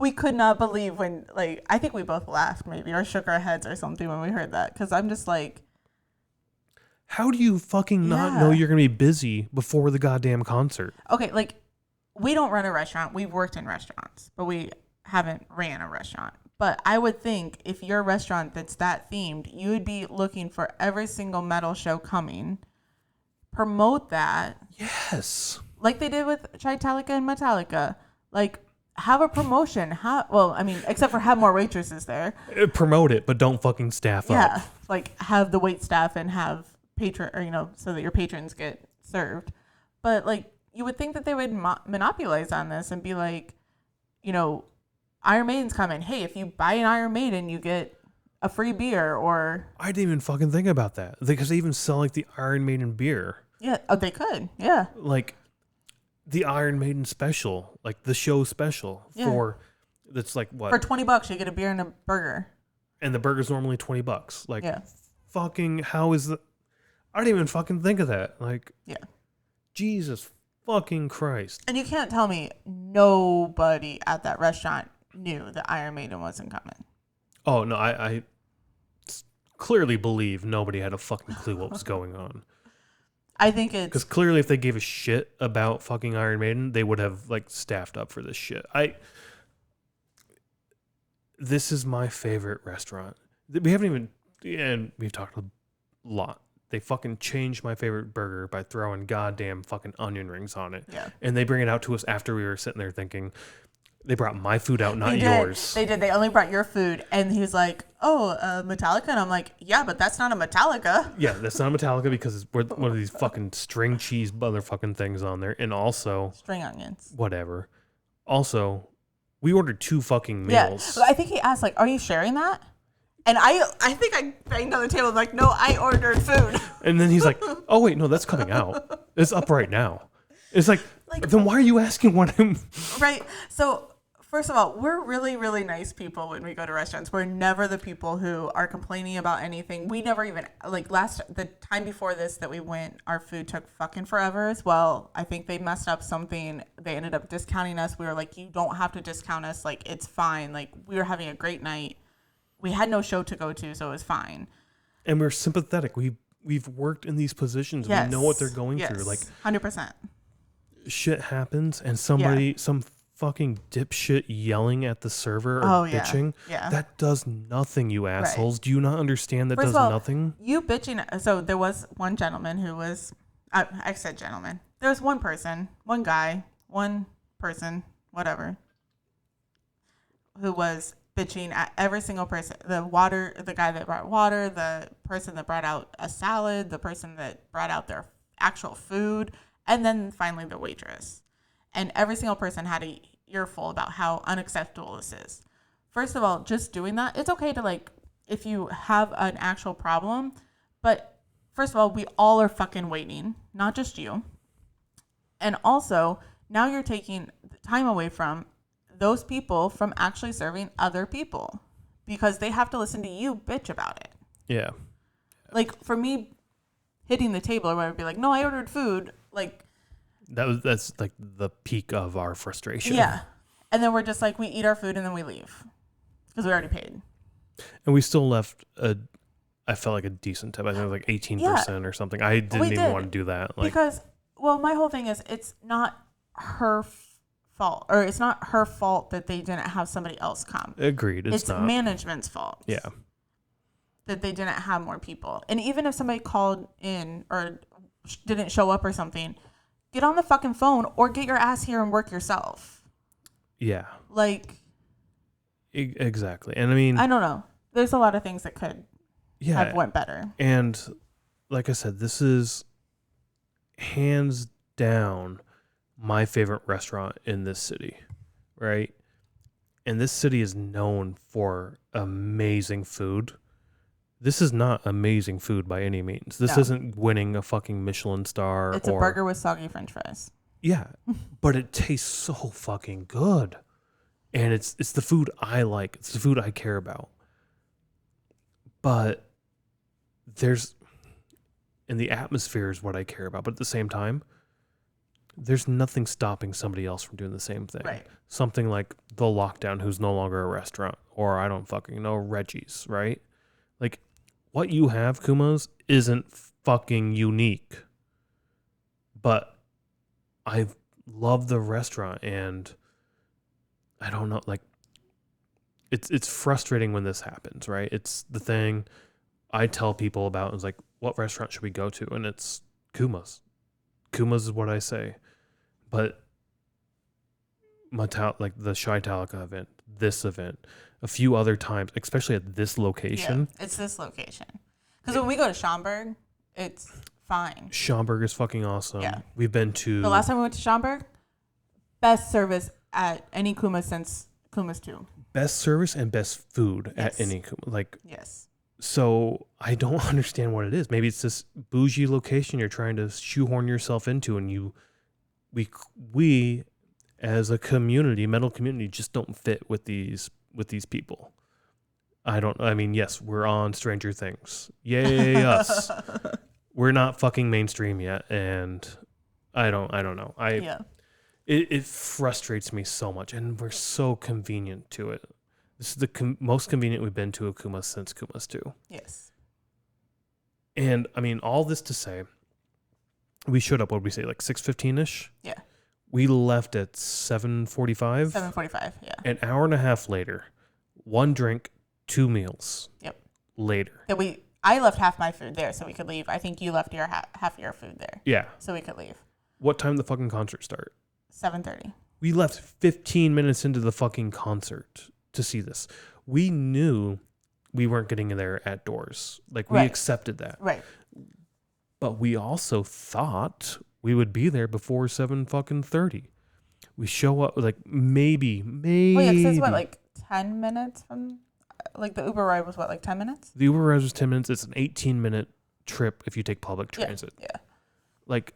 we could not believe when, like, I think we both laughed maybe or shook our heads or something when we heard that. Because I'm just like, how do you fucking not know you're going to be busy before the goddamn concert? Okay, like, we don't run a restaurant. We've worked in restaurants, but we haven't ran a restaurant. But I would think if you're a restaurant that's that themed, you would be looking for every single metal show coming. Promote that. Yes. Like they did with Chitalica and Metallica. Like, have a promotion. Except for have more waitresses there. Promote it, but don't fucking staff up. Yeah, like have the wait staff and have so that your patrons get served. But like, you would think that they would monopolize on this and be like, Iron Maiden's coming. Hey, if you buy an Iron Maiden, you get a free beer. Or I didn't even fucking think about that because they even sell like the Iron Maiden beer. Yeah, they could. Yeah, like the Iron Maiden special, like the show special for that's like what for $20 you get a beer and a burger, and the burger's normally $20. Like, fucking how is the? I didn't even fucking think of that. Like, yeah, Jesus fucking Christ. And you can't tell me nobody at that restaurant knew that Iron Maiden wasn't coming. Oh, no, I clearly believe nobody had a fucking clue what was going on. I think it's... Because clearly if they gave a shit about fucking Iron Maiden, they would have, like, staffed up for this shit. This is my favorite restaurant. We haven't even... And we've talked a lot. They fucking changed my favorite burger by throwing goddamn fucking onion rings on it. Yeah. And they bring it out to us after we were sitting there thinking, they brought my food out, not They yours. They did. They only brought your food. And he was like, oh, Metallica? And I'm like, yeah, but that's not a Metallica. Yeah, that's not a Metallica because it's one of these fucking string cheese motherfucking things on there. And also... String onions. Whatever. Also, we ordered 2 fucking meals. Yeah. I think he asked, like, are you sharing that? And I think I banged on the table. I'm like, no, I ordered food. And then he's like, oh, wait, no, that's coming out. It's up right now. It's like then why are you asking what I'm... Right. So, first of all, we're really, really nice people when we go to restaurants. We're never the people who are complaining about anything. We never even, like, the time before this that we went, our food took fucking forever as well. I think they messed up something. They ended up discounting us. We were like, you don't have to discount us. Like, it's fine. Like, we were having a great night. We had no show to go to, so it was fine. And we're sympathetic. We've worked in these positions. Yes. We know what they're going through. Like 100%. Shit happens, and some fucking dipshit yelling at the server or bitching. Yeah. That does nothing, you assholes. Right. Do you not understand that First does of all, nothing? You bitching. So there was one gentleman who was, I said gentleman. There was one person, one guy, one person, whatever, who was bitching at every single person. The guy that brought water, the person that brought out a salad, the person that brought out their actual food, and then finally the waitress. And every single person had a earful about how unacceptable this is. First of all, just doing that, it's okay to, like, if you have an actual problem, but first of all, we all are fucking waiting, not just you. And also, now you're taking time away from those people from actually serving other people because they have to listen to you bitch about it. Yeah. Like, for me, hitting the table or whatever, be like, no, I ordered food. Like, that's like the peak of our frustration. Yeah. And then we're just like, we eat our food and then we leave because we already paid. And we still left I felt like a decent tip. I think it was like 18% or something. I didn't even want to do that. Like, because, well, my whole thing is it's not her fault, or it's not her fault that they didn't have somebody else come. Agreed. It's not. Management's fault. Yeah. That they didn't have more people. And even if somebody called in or didn't show up or something, get on the fucking phone or get your ass here and work yourself. Yeah. Like. Exactly. And I mean, I don't know. There's a lot of things that could have went better. And like I said, this is hands down my favorite restaurant in this city, right? And this city is known for amazing food. This is not amazing food by any means. This isn't winning a fucking Michelin star. It's a burger with soggy French fries. Yeah, but it tastes so fucking good. And it's the food I like. It's the food I care about. But and the atmosphere is what I care about. But at the same time, there's nothing stopping somebody else from doing the same thing. Right. Something like The Lockdown, who's no longer a restaurant, or I don't fucking know, Reggie's, right? Like, what you have, Kuma's, isn't fucking unique. But I love the restaurant, and I don't know, like, it's frustrating when this happens, right? It's the thing I tell people about is like, what restaurant should we go to? And it's Kuma's. Kuma's is what I say. But like the Shy Talika event, this event, a few other times, especially at this location. Yeah, it's this location. Because when we go to Schaumburg, it's fine. Schaumburg is fucking awesome. Yeah. We've been to... The last time we went to Schaumburg, best service at any Kuma since Kuma's 2. Best service and best food at any Kuma. Like, yes. So I don't understand what it is. Maybe it's this bougie location you're trying to shoehorn yourself into, and we as a community, metal community, just don't fit with these people. I mean, yes, we're on Stranger Things. Yay us. We're not fucking mainstream yet, and I don't know. Yeah. It frustrates me so much, and we're so convenient to it. This is the most convenient we've been to a Kumas since Kumas 2. Yes. And I mean, all this to say, we showed up, what did we say, like 6:15ish? Yeah. We left at 7:45. 7:45. Yeah. An hour and a half later, one drink, 2 meals. Yep. Later. I left half my food there so we could leave. I think you left your half your food there. Yeah. So we could leave. What time did the fucking concert start? 7:30. We left 15 minutes into the fucking concert to see this. We knew we weren't getting in there at doors. Like, we accepted that. Right. But we also thought we would be there before 7:30. We show up like maybe. Well, yeah, because it's what, like 10 minutes from, like the Uber ride was what, like 10 minutes? The Uber ride was 10 minutes. It's an 18-minute trip if you take public transit. Yeah. Like,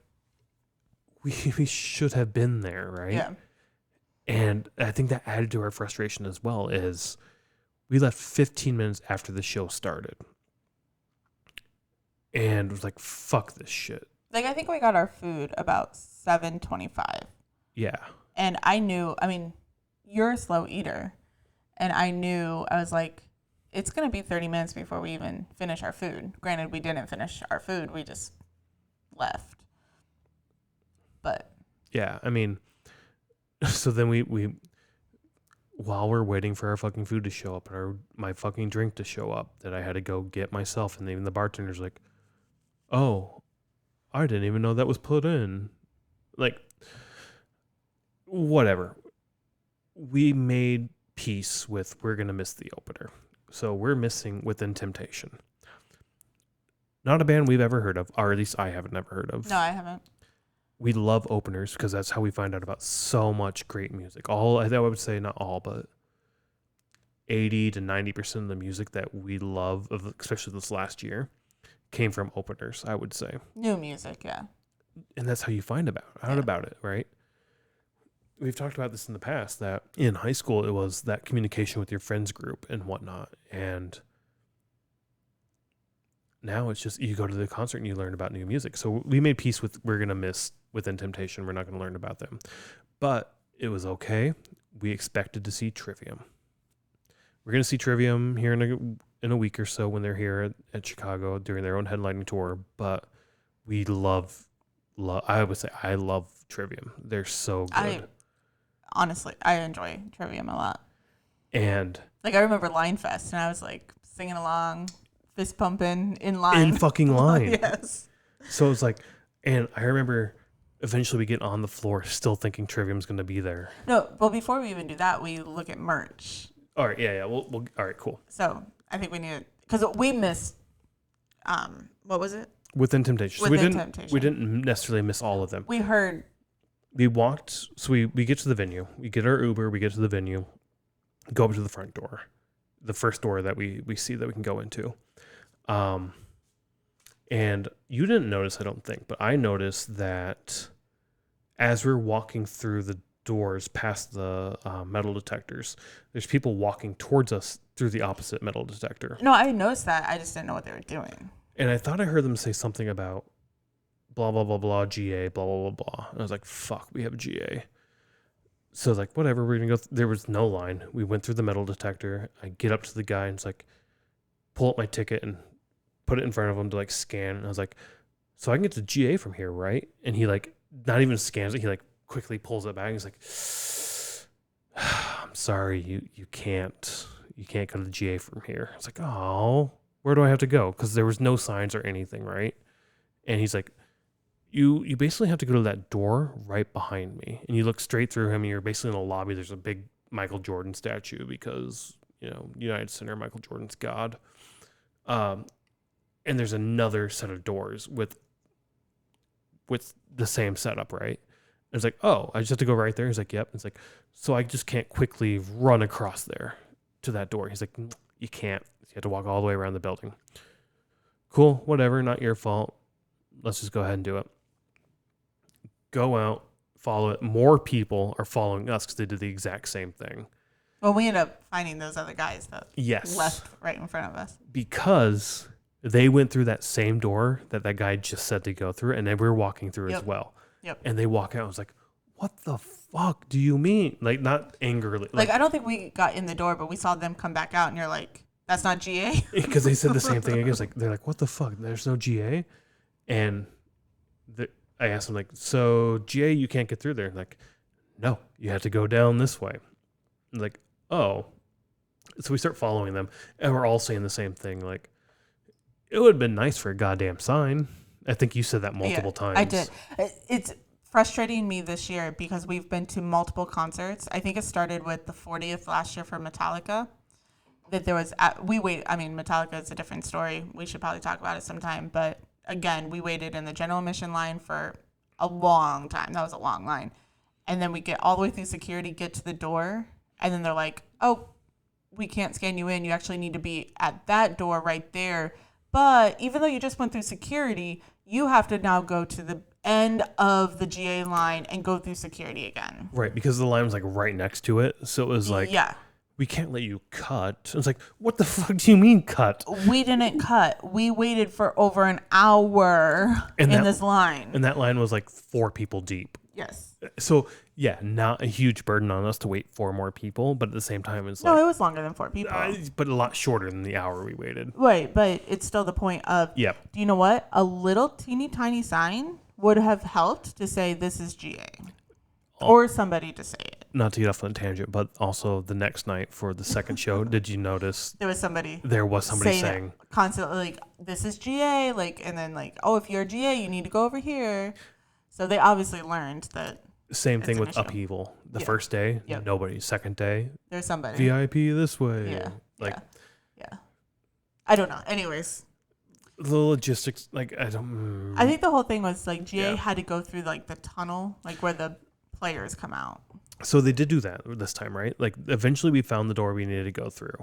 we should have been there, right? Yeah. And I think that added to our frustration as well is we left 15 minutes after the show started. And was like, fuck this shit. Like, I think we got our food about 7:25. Yeah. And I knew, I mean, you're a slow eater. And I was like, it's going to be 30 minutes before we even finish our food. Granted, we didn't finish our food. We just left. But. Yeah, I mean, so then we while we're waiting for our fucking food to show up and my fucking drink to show up that I had to go get myself, and even the bartender's like, oh, I didn't even know that was put in. Like, whatever. We made peace with we're going to miss the opener. So we're missing Within Temptation. Not a band we've ever heard of, or at least I haven't never heard of. No, I haven't. We love openers because that's how we find out about so much great music. I would say not all, but 80 to 90% of the music that we love, especially this last year, came from openers, I would say. New music, yeah. And that's how you find out about it, right? We've talked about this in the past, that in high school, it was that communication with your friends group and whatnot. And now it's just, you go to the concert and you learn about new music. So we made peace with, we're going to miss Within Temptation. We're not going to learn about them. But it was okay. We expected to see Trivium. We're going to see Trivium here in a week or so when they're here at Chicago doing their own headlining tour. But we I would say I love Trivium. They're so good. Honestly, I enjoy Trivium a lot. And like, I remember Line Fest, and I was like singing along, fist pumping in line. In fucking line. Yes. So it's like, and I remember eventually we get on the floor still thinking Trivium's going to be there. No, but before we even do that, we look at merch. All right, yeah. We'll all right, cool. So I think we need it because we missed. What was it? Within Temptation. Temptation. We didn't necessarily miss all of them. We heard. We walked. So we get to the venue. We get our Uber. We get to the venue. Go up to the front door, the first door that we see that we can go into. And you didn't notice, I don't think, but I noticed that as we're walking through the doors past the metal detectors, there's people walking towards us through the opposite metal detector. No, I noticed that. I just didn't know what they were doing. And I thought I heard them say something about blah, blah, blah, blah, GA, blah, blah, blah, blah. And I was like, fuck, we have GA. So I was like, whatever, we're going to go. There was no line. We went through the metal detector. I get up to the guy and it's like, pull up my ticket and put it in front of him to like scan. And I was like, so I can get to GA from here, right? And he like, not even scans it. He like quickly pulls it back. He's like, I'm sorry, you can't go to the GA from here. I was like, oh, where do I have to go? Because there was no signs or anything, right? And he's like, you basically have to go to that door right behind me. And you look straight through him and you're basically in a lobby. There's a big Michael Jordan statue because, you know, United Center, Michael Jordan's God. And there's another set of doors with the same setup, right? And it's like, oh, I just have to go right there. He's like, yep. It's like, so I just can't quickly run across there to that door. He's like, you can't. You have to walk all the way around the building. Cool, whatever, not your fault. Let's just go ahead and do it. Go out, follow it. More people are following us because they did the exact same thing. Well, we ended up finding those other guys that Yes. left right in front of us. Because they went through that same door that guy just said to go through, and then we were walking through as well. Yep. And they walk out. I was like, what the fuck do you mean? Like, not angrily. Like, I don't think we got in the door, but we saw them come back out, and you're like, that's not GA? Because they said the same thing. I guess, like, they're like, what the fuck? There's no GA? And I asked them, like, so GA, you can't get through there? Like, no, you have to go down this way. I'm like, oh. So we start following them, and we're all saying the same thing. Like, it would have been nice for a goddamn sign. I think you said that multiple times. I did. It's frustrating me this year because we've been to multiple concerts. I think it started with the 40th last year for Metallica. That there was, Metallica is a different story. We should probably talk about it sometime. But again, we waited in the general admission line for a long time. That was a long line. And then we get all the way through security, get to the door, and then they're like, oh, we can't scan you in. You actually need to be at that door right there. But even though you just went through security, you have to now go to the end of the GA line and go through security again. Right, because the line was like right next to it. So it was like, yeah, we can't let you cut. It's like, what the fuck do you mean cut? We didn't cut. We waited for over an hour in this line. And that line was like 4 people deep. Yes. So, yeah, not a huge burden on us to wait 4 more people, but at the same time, it's like... No, it was longer than 4 people. But a lot shorter than the hour we waited. Right, but it's still the point of... Yep. Do you know what? A little teeny tiny sign would have helped to say this is GA. Or somebody to say it. Not to get off on a tangent, but also the next night for the second show, did you notice... There was somebody saying... Constantly, like, this is GA, like, and then, like, oh, if you're GA, you need to go over here. So they obviously learned that... Same thing with Upheaval. The first day, nobody. Second day, there's somebody. VIP this way. Yeah. Like, yeah. I don't know. Anyways. The logistics, like, I don't... I think the whole thing was, like, GA had to go through, like, the tunnel, like, where the players come out. So they did do that this time, right? Like, eventually we found the door we needed to go through.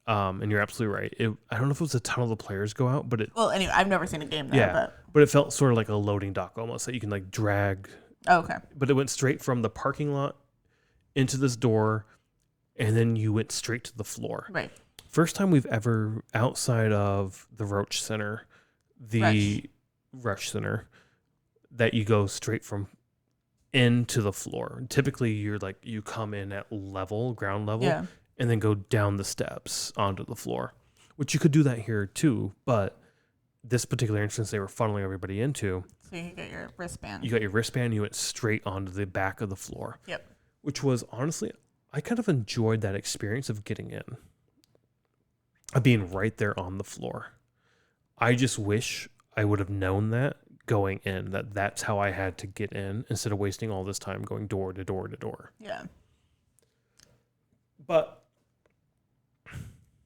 And you're absolutely right. I don't know if it was a tunnel the players go out, but it... Well, anyway, I've never seen a game there, but it felt sort of like a loading dock almost, that you can, like, drag... Oh, okay. But it went straight from the parking lot into this door, and then you went straight to the floor. Right. First time we've ever, outside of the Roach Center, the Rush Center, that you go straight from into the floor. Typically, you're like, you come in at ground level, and then go down the steps onto the floor, which you could do that here too, but this particular instance they were funneling everybody into. So you could get your wristband. You got your wristband, you went straight onto the back of the floor. Yep. Which was, honestly, I kind of enjoyed that experience of getting in. Of being right there on the floor. I just wish I would have known that going in, that's how I had to get in, instead of wasting all this time going door to door to door. Yeah. But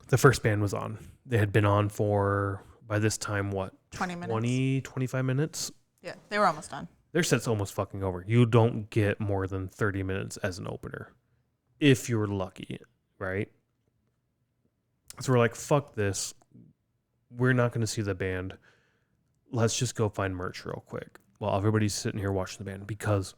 the first band was on. They had been on for, by this time, what? 20 minutes. 20, 25 minutes? Yeah, they were almost done. Their set's almost fucking over. You don't get more than 30 minutes as an opener. If you're lucky, right? So we're like, fuck this. We're not going to see the band. Let's just go find merch real quick while everybody's sitting here watching the band, because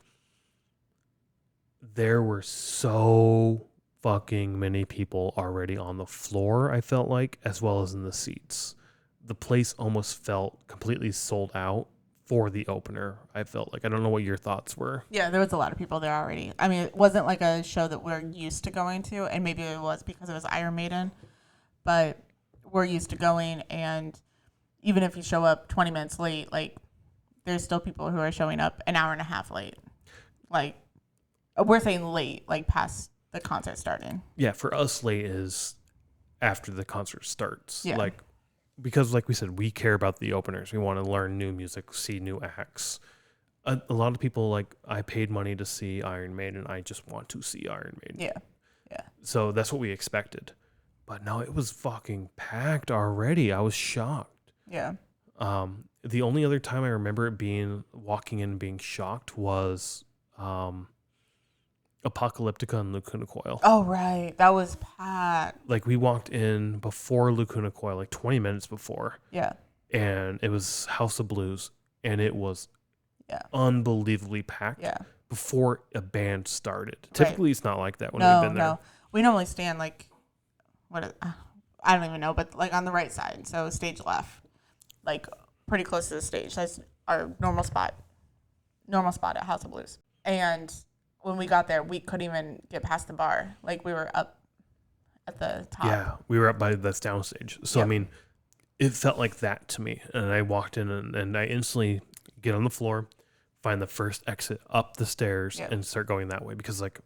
there were so fucking many people already on the floor, I felt like, as well as in the seats. The place almost felt completely sold out for the opener. I felt like, I don't know what your thoughts were. Yeah, there was a lot of people there already. I mean, it wasn't like a show that we're used to going to, and maybe it was because it was Iron Maiden, but we're used to going, and even if you show up 20 minutes late, like, there's still people who are showing up an hour and a half late. Like, we're saying late, like past the concert starting. Yeah, for us, late is after the concert starts. Yeah. Like, because like we said, we care about the openers. We want to learn new music, see new acts. A lot of people, like, I paid money to see Iron Maiden. I just want to see Iron Maiden. Yeah. Yeah. So that's what we expected. But no, it was fucking packed already. I was shocked. Yeah. The only other time I remember it being, walking in and being shocked was Apocalyptica and Lacuna Coil. Oh, right. That was packed. Like, we walked in before Lacuna Coil, like 20 minutes before. Yeah. And it was House of Blues, and it was unbelievably packed before a band started. Typically, it's not like that when we've been there. No, we normally stand, like, I don't even know, but, like, on the right side. So stage left, like, pretty close to the stage. That's our normal spot. normal spot at House of Blues. And when we got there, we couldn't even get past the bar. Like, we were up at the top. Yeah, we were up by the downstage. So, Yep. I mean, it felt like that to me. And I walked in and I instantly get on the floor, find the first exit up the stairs, Yep. and start going that way. Because, like,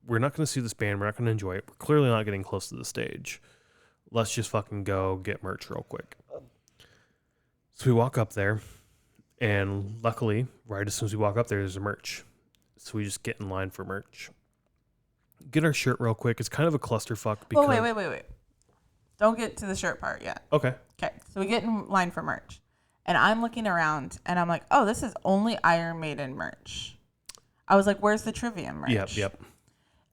we're not going to see this band. We're not going to enjoy it. We're clearly not getting close to the stage. Let's just fucking go get merch real quick. So we walk up there, and luckily, right as soon as we walk up there, there's a merch. So we just get in line for merch. Get our shirt real quick. It's kind of a clusterfuck. Because, Well, wait. Don't get to the shirt part yet. Okay. Okay, so we get in line for merch. And I'm looking around, and I'm like, oh, this is only Iron Maiden merch. I was like, where's the Trivium merch? Yep.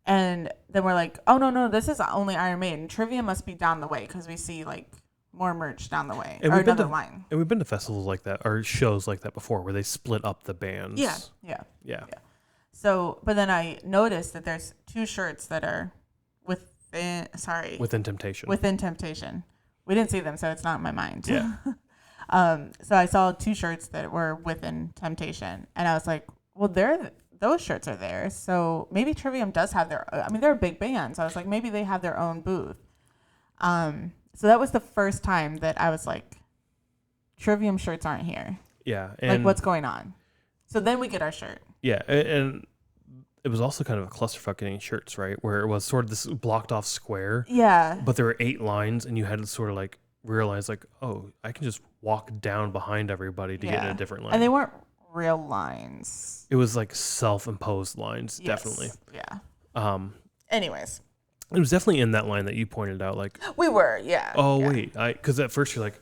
And then we're like, oh, no, this is only Iron Maiden. Trivium must be down the way because we see, like, more merch down the way. And or we've been another to, line. And we've been to festivals like that, or shows like that before, where they split up the bands. Yeah. So, but then I noticed that there's 2 shirts that are within Temptation. Within Temptation. We didn't see them, so it's not in my mind. Yeah. So I saw 2 shirts that were within Temptation, and I was like, well, those shirts are there, so maybe Trivium does have they're a big band, so I was like, maybe they have their own booth. So that was the first time that I was like, Trivium shirts aren't here. Yeah. Like, what's going on? So then we get our shirt. Yeah, and it was also kind of a clusterfuck getting shirts, right? Where it was sort of this blocked off square. Yeah. But there were 8 lines, and you had to sort of like realize, like, oh, I can just walk down behind everybody to get in a different line. And they weren't real lines. It was like self-imposed lines, Yes. definitely. Yeah. Anyways. It was definitely in that line that you pointed out, like, We were, yeah. oh, yeah. wait, because at first you're like,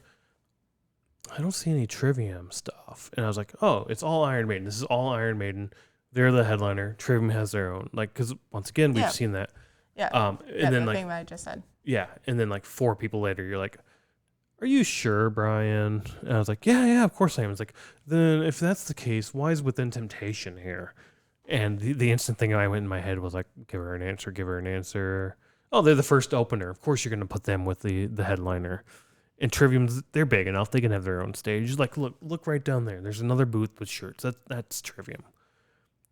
I don't see any Trivium stuff. And I was like, oh, it's all Iron Maiden. This is all Iron Maiden. They're the headliner. Trivium has their own. Like, because once again, we've seen that. Yeah. And then, the like, thing that I just said. Yeah. And then, like, 4 people later, you're like, are you sure, Brian? And I was like, yeah, of course I am. It's like, then if that's the case, why is Within Temptation here? And the instant thing I went in my head was like, give her an answer. Oh, they're the first opener. Of course you're going to put them with the headliner. And Trivium's, they're big enough. They can have their own stage. Like, look right down there. There's another booth with shirts. That's Trivium.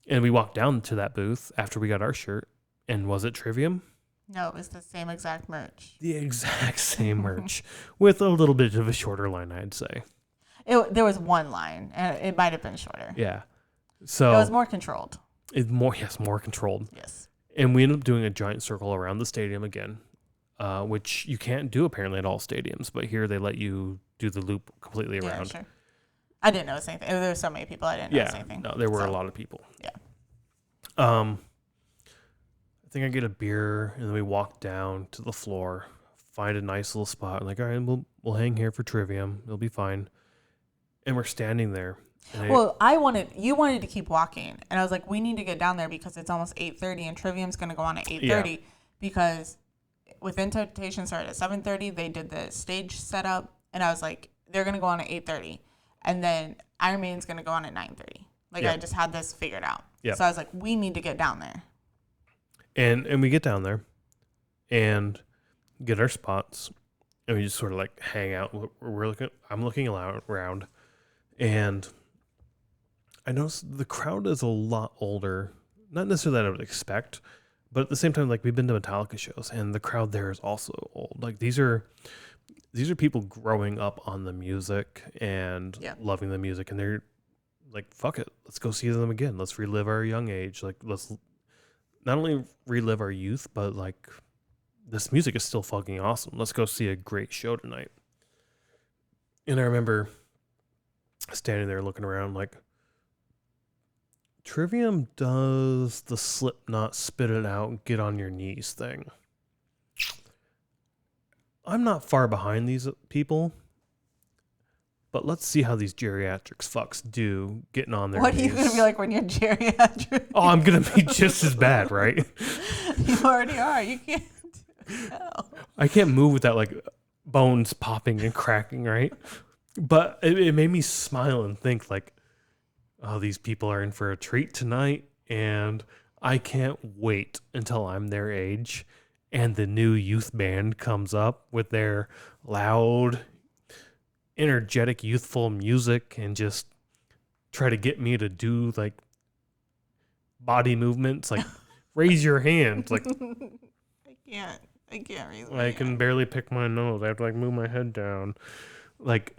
And we walked down to that booth after we got our shirt. And was it Trivium? No, it was the same exact merch. The exact same merch with a little bit of a shorter line, I'd say. There was 1 line, and it might have been shorter. Yeah. So it was more controlled. More controlled. Yes. And we ended up doing a giant circle around the stadium again, which you can't do apparently at all stadiums, but here they let you do the loop completely around. Yeah, sure. I didn't notice anything. There were so many people, I didn't notice anything. No, there were a lot of people. Yeah. I think I get a beer, and then we walk down to the floor, find a nice little spot. I'm like, all right, we'll hang here for Trivium. It'll be fine. And we're standing there. Well, you wanted to keep walking, and I was like, we need to get down there because it's almost 8:30, and Trivium's going to go on at 8:30 because Within Temptation started at 7:30. They did the stage setup, and I was like, they're going to go on at 8:30, and then Iron Maiden's going to go on at 9:30. Like, I just had this figured out. Yep. So I was like, we need to get down there. And we get down there and get our spots, and we just sort of like hang out. I'm looking around, and I noticed the crowd is a lot older. Not necessarily that I would expect, but at the same time, like, we've been to Metallica shows, and the crowd there is also old. Like, these are people growing up on the music and loving the music, and they're like, fuck it, let's go see them again. Let's relive our young age. Like, let's not only relive our youth, but like, this music is still fucking awesome. Let's go see a great show tonight. And I remember standing there looking around like, Trivium does the Slipknot spit it out, get on your knees thing. I'm not far behind these people, but let's see how these geriatrics fucks do getting on their knees. What are you going to be like when you're geriatric? Oh, I'm going to be just as bad, right? You already are. You can't do it. I can't move without like bones popping and cracking, right? But it made me smile and think like, oh, these people are in for a treat tonight, and I can't wait until I'm their age and the new youth band comes up with their loud, energetic, youthful music and just try to get me to do like body movements, like raise your hand. Like I can't raise my I can hand. barely pick my nose. I have to like move my head down. Like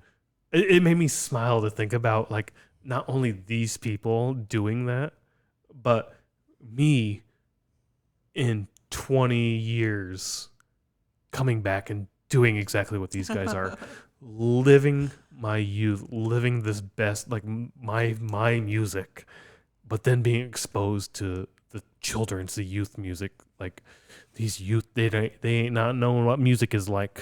it made me smile to think about like not only these people doing that, but me in 20 years coming back and doing exactly what these guys are, living my youth, living this best, like my music, but then being exposed to the children's, the youth music, like these youth, they ain't not knowing what music is like.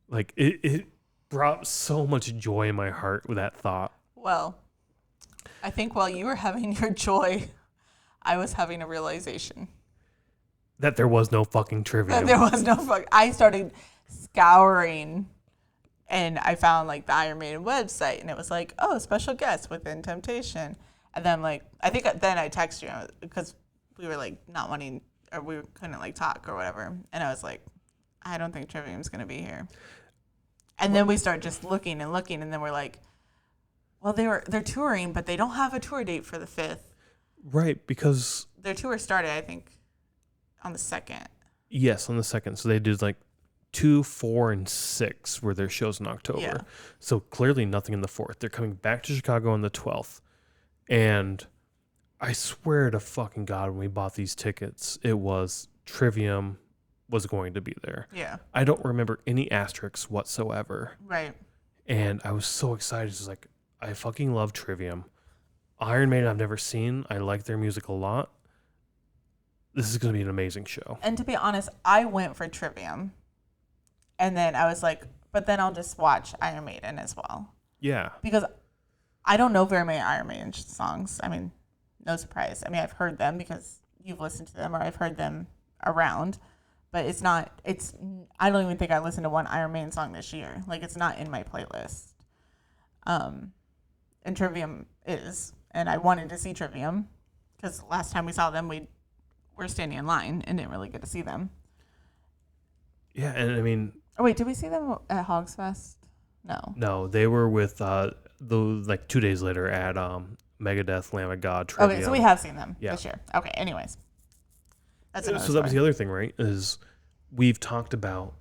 Like it brought so much joy in my heart with that thought. Well, I think while you were having your joy, I was having a realization That there was no fucking trivia. that there was no fuck. I started scouring, and I found like the Iron Maiden website, and it was like, oh, special guest within Temptation. And then like I think then I texted you because we were like not wanting, or we couldn't like talk or whatever, and I was like, I don't think Trivium's gonna be here. And then we start just looking and looking, and then we're like, well, they're touring, but they don't have a tour date for the 5th. Right, because Their tour started, I think, on the 2nd. yes, on the 2nd. So they did like 2, 4, and 6 were their shows in October. Yeah. So clearly nothing in the 4th. They're coming back to Chicago on the 12th. And I swear to fucking God, when we bought these tickets, it was Trivium was going to be there. Yeah. I don't remember any asterisks whatsoever. Right. And I was so excited. It's like, I fucking love Trivium. Iron Maiden I've never seen. I like their music a lot. This is going to be an amazing show. And to be honest, I went for Trivium. And then I was like, but then I'll just watch Iron Maiden as well. Yeah. Because I don't know very many Iron Maiden songs. I mean, no surprise. I mean, I've heard them because you've listened to them or I've heard them around. But I don't even think I listened to one Iron Maiden song this year. Like, it's not in my playlist. And Trivium is. And I wanted to see Trivium because last time we saw them, we were standing in line and didn't really get to see them. Yeah, and I mean... Oh, wait, did we see them at Hogs Fest? No. No, they were with, like 2 days later at Megadeth, Lamb of God, Trivium. Okay, so we have seen them Yeah. this year. Okay, anyways. That's another So that was the story. other thing, right? Is we've talked about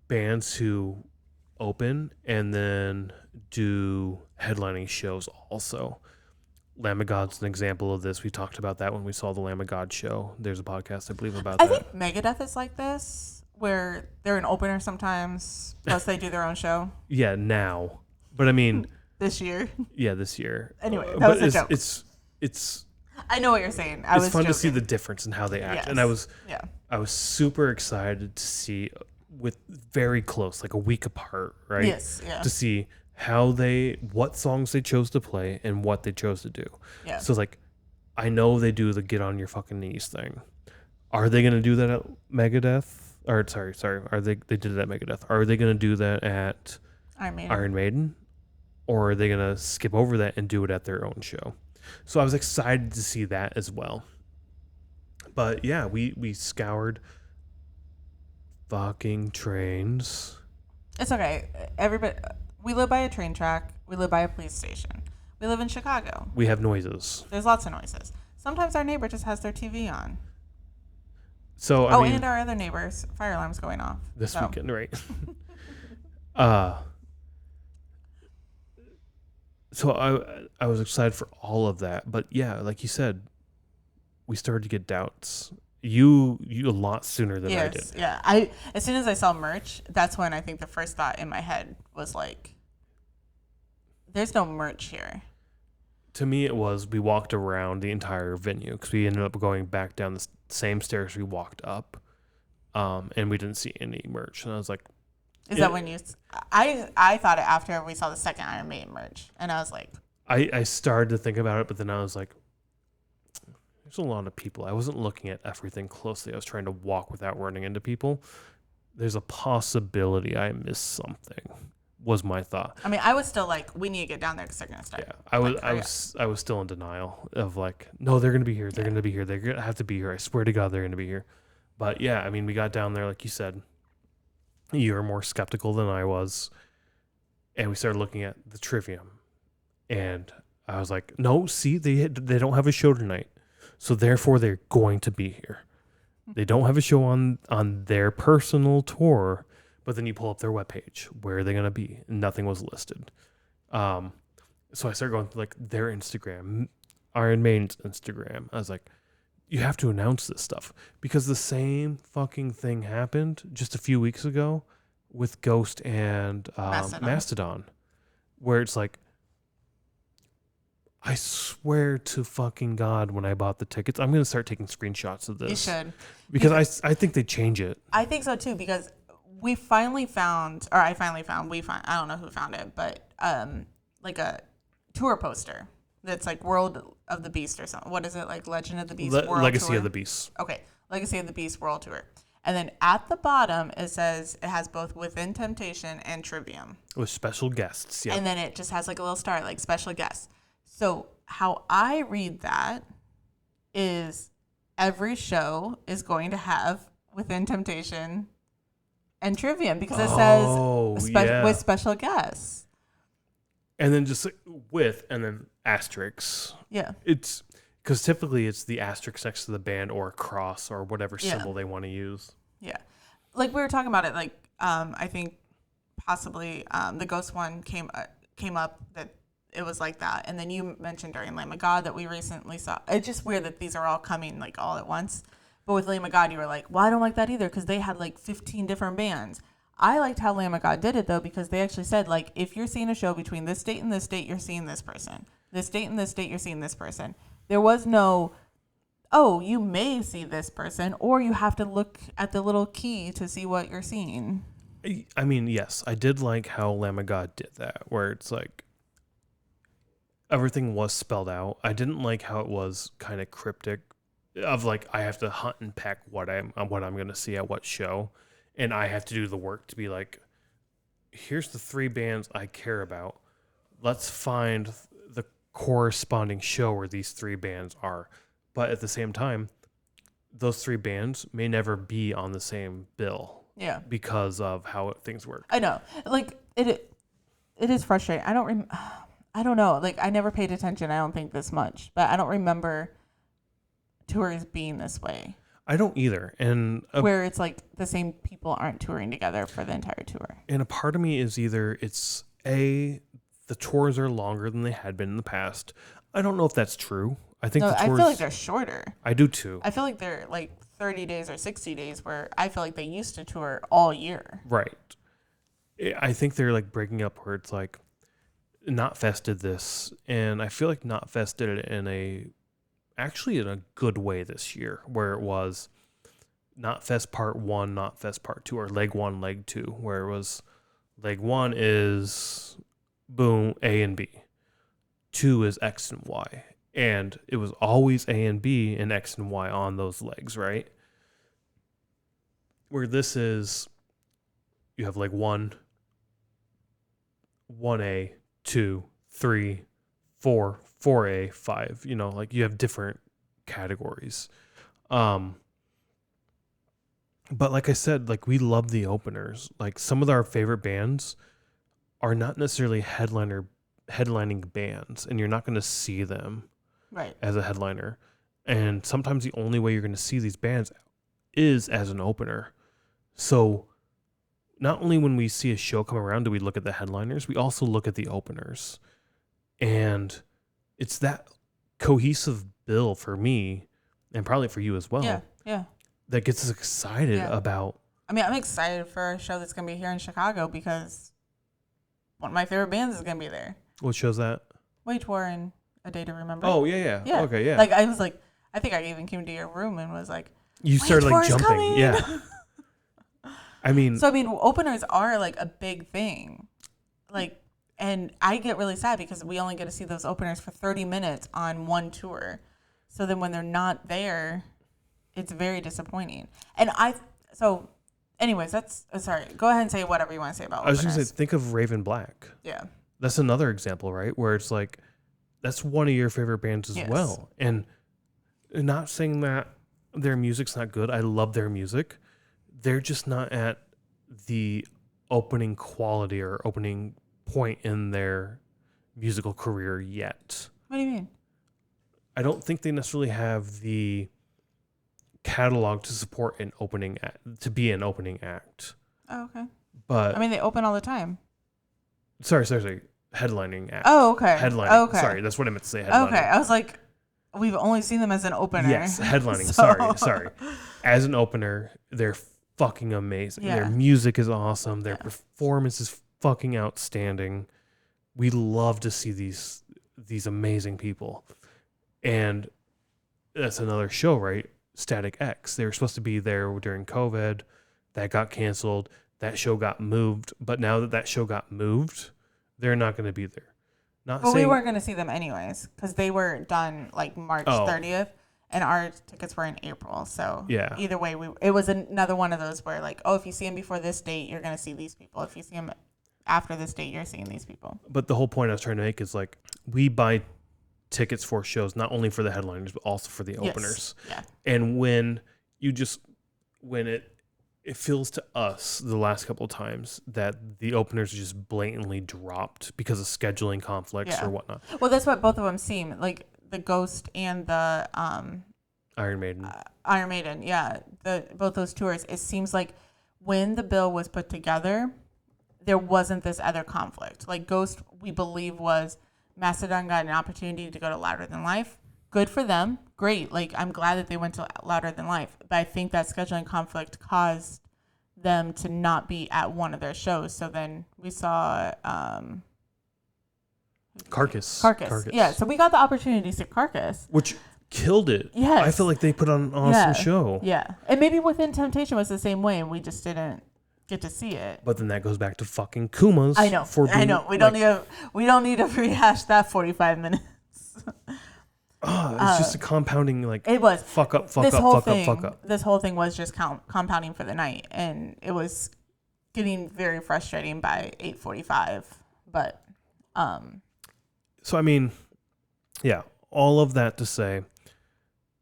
bands who open and then do headlining shows also. Lamb of God's an example of this. We talked about that when we saw the Lamb of God show. There's a podcast, I believe, about I that. think Megadeth is like this, where they're an opener sometimes, plus they do their own show Yeah, now. But I mean, this year. yeah, this year. Anyway, that but was a joke. It's I know what you're saying. it's fun to see the difference in how they act. Yes. And Yeah. I was super excited to see with very close, like a week apart, right? Yes, yeah. To see what songs they chose to play and what they chose to do. Yeah. So like, I know they do the get on your fucking knees thing. Are they going to do that at Megadeth? Or sorry. They did it at Megadeth. Are they going to do that at Iron Maiden? Or are they going to skip over that and do it at their own show? So I was excited to see that as well. But yeah, we scoured fucking trains. It's okay. Everybody, we live by a train track. We live by a police station. We live in Chicago. We have noises. There's lots of noises. Sometimes our neighbor just has their TV on. So I mean, and our other neighbors' fire alarm's going off. this so. weekend, right? So I was excited for all of that, but yeah, like you said, we started to get doubts. You a lot sooner than I did. Yeah. As soon as I saw merch, that's when I think the first thought in my head was like, "There's no merch here." To me, it was we walked around the entire venue because we ended up going back down the same stairs we walked up, and we didn't see any merch. And I was like, Is that when you? I thought it after we saw the second Iron Maiden merch, and I was like, I started to think about it, but then I was like, there's a lot of people. I wasn't looking at everything closely. I was trying to walk without running into people. There's a possibility I missed something, was my thought. I mean, I was still like, we need to get down there because they're gonna start. Yeah, I was still in denial of like, no, they're gonna be here. They're gonna be here. They're gonna have to be here. I swear to God, they're gonna be here. But yeah, I mean, we got down there, like you said. You were more skeptical than I was, and we started looking at the Trivium, and I was like, no, see, they don't have a show tonight, so therefore they're going to be here. They don't have a show on their personal tour, but then you pull up their webpage. Where are they going to be? Nothing was listed. So I started going to like their Instagram, Iron Maiden's Instagram. I was like, you have to announce this stuff, because the same fucking thing happened just a few weeks ago with Ghost and Mastodon, where it's like, I swear to fucking God, when I bought the tickets, I'm going to start taking screenshots of this. You should. Because I think they change it. I think so too, because I finally found, I don't know who found it, but like a tour poster that's like World of the Beast or something. What is it? Like Legend of the Beast World Legacy Tour? of the Beast. Okay. Legacy of the Beast World Tour. And then at the bottom, it says it has both Within Temptation and Trivium. With special guests, yeah. And then it just has like a little star, like special guests. So how I read that is every show is going to have Within Temptation and Trivium, because it says with special guests. And then just like with, and then asterisks. Yeah. It's because typically it's the asterisk next to the band or a cross or whatever symbol they want to use. Yeah. Like we were talking about it, like I think possibly the Ghost one came up that it was like that. And then you mentioned during Lamb of God that we recently saw. It's just weird that these are all coming like all at once. But with Lamb of God, you were like, well, I don't like that either, because they had like 15 different bands. I liked how Lamb of God did it, though, because they actually said, like, if you're seeing a show between this date and this date, you're seeing this person. This date and this date, you're seeing this person. There was no, oh, you may see this person, or you have to look at the little key to see what you're seeing. I mean, yes, I did like how Lamb of God did that, where it's like everything was spelled out. I didn't like how it was kind of cryptic, of like I have to hunt and peck what I'm going to see at what show, and I have to do the work to be like, here's the 3 bands I care about. Let's find the corresponding show where these 3 bands are. But at the same time, those 3 bands may never be on the same bill. Yeah. Because of how things work. I know. Like it is frustrating. I don't know. Like I never paid attention, I don't think, this much. But I don't remember tours being this way. I don't either. And where it's like the same people aren't touring together for the entire tour. And a part of me is either it's the tours are longer than they had been in the past. I don't know if that's true. I think I feel like they're shorter. I do too. I feel like they're like 30 days or 60 days, where I feel like they used to tour all year. Right. I think they're like breaking up where it's like Knotfest did this, and I feel like Knotfest did it in a good way this year, where it was Knotfest Part 1, Knotfest Part 2, or Leg 1, Leg 2, where it was Leg 1 is boom, A and B. 2 is X and Y. And it was always A and B and X and Y on those legs, right? Where this is, you have Leg 1, 1A, 2, 3, 4, 4A, 5. You know, like you have different categories. But like I said, like we love the openers. Like some of our favorite bands are not necessarily headlining bands, and you're not going to see them as a headliner. And sometimes the only way you're going to see these bands is as an opener. So not only when we see a show come around do we look at the headliners, we also look at the openers. And it's that cohesive bill for me, and probably for you as well. Yeah. That gets us excited about. I mean, I'm excited for a show that's going to be here in Chicago, because one of my favorite bands is going to be there. What show's that? Wage War and A Day to Remember. Oh, yeah. Okay, yeah. Like, I was like, I think I even came to your room and was like, you started like jumping. Coming. Yeah. I mean, openers are like a big thing. Like, and I get really sad because we only get to see those openers for 30 minutes on one tour. So then when they're not there, it's very disappointing. And anyways, sorry. Go ahead and say whatever you want to say about openers. I was going to say, think of Raven Black. Yeah. That's another example, right? Where it's like, that's one of your favorite bands as well. And not saying that their music's not good. I love their music. They're just not at the opening quality or opening point in their musical career yet. What do you mean? I don't think they necessarily have the catalog to support an opening to be an opening act. Oh, okay. But I mean, they open all the time. sorry. Headlining act. Oh, okay. Headlining. Okay. Sorry, that's what I meant to say. Headlining. Okay. I was like, we've only seen them as an opener. Yes, headlining. So- Sorry. As an opener, they're fucking amazing. Yeah. Their music is awesome. Their Yeah. performance is fucking outstanding. We love to see these amazing people. And that's another show, right? Static X. They were supposed to be there during COVID. That got canceled. That show got moved. But now that show got moved, they're not going to be there. Not But saying we weren't going to see them anyways because they were done like March 30th, and our tickets were in April. So yeah. Either way, it was another one of those where like, oh, if you see them before this date, you're going to see these people. If you see them after this date, you're seeing these people. But the whole point I was trying to make is like we buy tickets for shows not only for the headliners but also for the openers. Yeah. And when it feels to us the last couple of times that the openers just blatantly dropped because of scheduling conflicts or whatnot. Well, that's what both of them seem like, the Ghost and the Iron Maiden. Iron Maiden, yeah, both those tours. It seems like when the bill was put together, there wasn't this other conflict. Like Ghost, we believe, was Mastodon got an opportunity to go to Louder Than Life. Good for them. Great. Like, I'm glad that they went to Louder Than Life. But I think that scheduling conflict caused them to not be at one of their shows. So then we saw Carcass. Yeah, so we got the opportunity to see Carcass. Which killed it. Yes. I feel like they put on an awesome show. Yeah. And maybe Within Temptation was the same way, and we just didn't get to see it. But then that goes back to fucking Kuma's. I know. We don't need to rehash that 45 minutes. It's just a compounding, like, it was fuck up. This whole thing was just compounding for the night, and it was getting very frustrating by 8:45. But so I mean, yeah, all of that to say,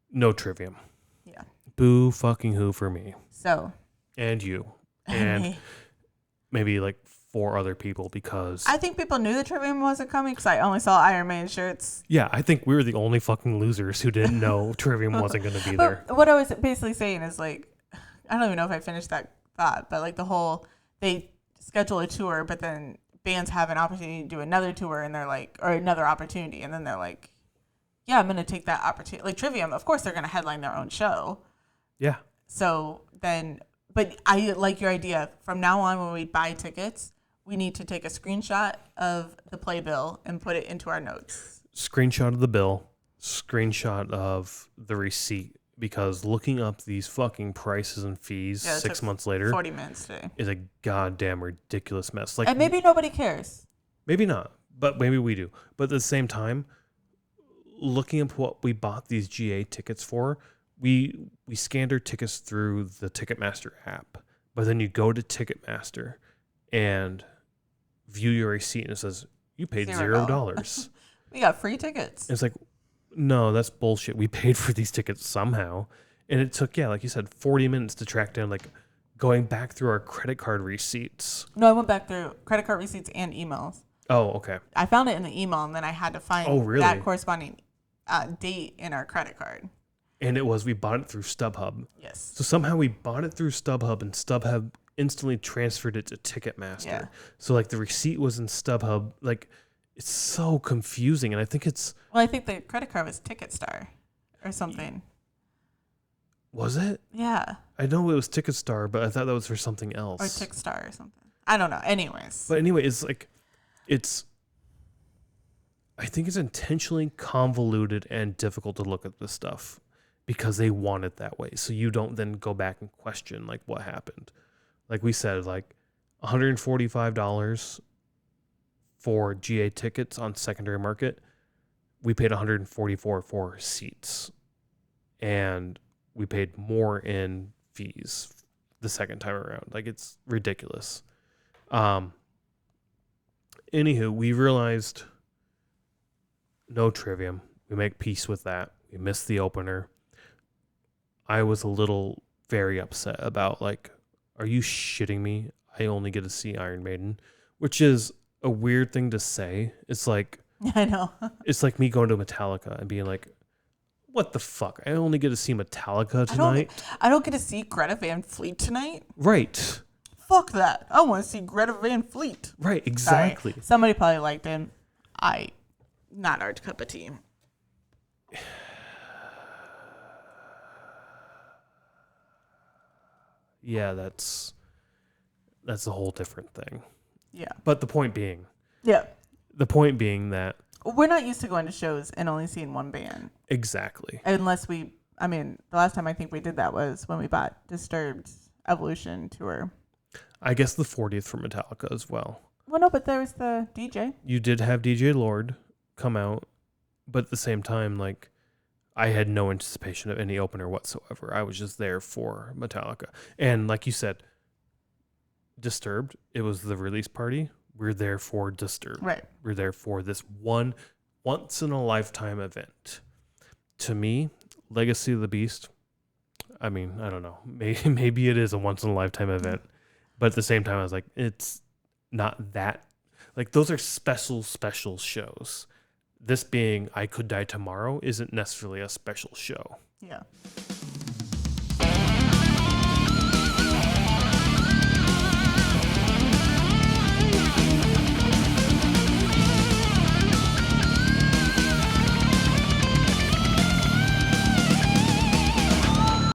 no Trivium. Yeah. Boo fucking who for me. So. And you. And maybe like 4 other people, because I think people knew the Trivium wasn't coming because I only saw Iron Maiden shirts. Yeah, I think we were the only fucking losers who didn't know Trivium wasn't going to be there. What I was basically saying is, like, I don't even know if I finished that thought, but like they schedule a tour, but then bands have an opportunity to do another tour, and they're like, or another opportunity, and then they're like, yeah, I'm going to take that opportunity. Like Trivium, of course, they're going to headline their own show. Yeah. So then, but I like your idea. From now on, when we buy tickets, we need to take a screenshot of the playbill and put it into our notes. Screenshot of the bill, screenshot of the receipt, because looking up these fucking prices and fees 6 months later 40 minutes today is a goddamn ridiculous mess. Like, and maybe nobody cares. Maybe not, but maybe we do. But at the same time, looking up what we bought these GA tickets for, we scanned our tickets through the Ticketmaster app, but then you go to Ticketmaster and view your receipt, and it says you paid $0. We got free tickets. It's like, no, that's bullshit. We paid for these tickets somehow. And it took, like you said, 40 minutes to track down, like, going back through our credit card receipts. No, I went back through credit card receipts and emails. Oh, okay. I found it in the email, and then I had to find that corresponding date in our credit card. And we bought it through StubHub. Yes. So somehow we bought it through StubHub, and StubHub instantly transferred it to Ticketmaster. Yeah. So, like, the receipt was in StubHub. Like, it's so confusing, and I think it's... Well, I think the credit card was TicketStar or something. Was it? Yeah. I know it was TicketStar, but I thought that was for something else. Or Tickstar or something. I don't know. Anyways. But anyway, it's like... I think it's intentionally convoluted and difficult to look at this stuff because they want it that way. So you don't then go back and question, like, what happened. Like we said, like, $145 for GA tickets on secondary market. We paid $144 for seats, and we paid more in fees the second time around. Like, it's ridiculous. Anywho, we realized no Trivium. We make peace with that. We missed the opener. I was very upset about, like, are you shitting me? I only get to see Iron Maiden, which is a weird thing to say. It's like, I know. It's like me going to Metallica and being like, what the fuck? I only get to see Metallica tonight? I don't get to see Greta Van Fleet tonight. Right. Fuck that. I want to see Greta Van Fleet. Right, exactly. Sorry. Somebody probably liked him. Not our cup of tea. Yeah, that's a whole different thing. Yeah. But the point being that we're not used to going to shows and only seeing one band. exactly. Unless the last time I think we did that was when we bought Disturbed's Evolution tour. I guess the 40th for Metallica as well. Well, no, but there was the DJ. You did have DJ Lord come out, but at the same time, like, I had no anticipation of any opener whatsoever. I was just there for Metallica. And like you said, Disturbed, it was the release party. We're there for Disturbed. Right. We're there for this one once in a lifetime event. To me, Legacy of the Beast, I mean, I don't know. Maybe it is a once in a lifetime event. But at the same time, I was like, it's not that. Like, those are special shows. This being I Could Die Tomorrow isn't necessarily a special show. Yeah.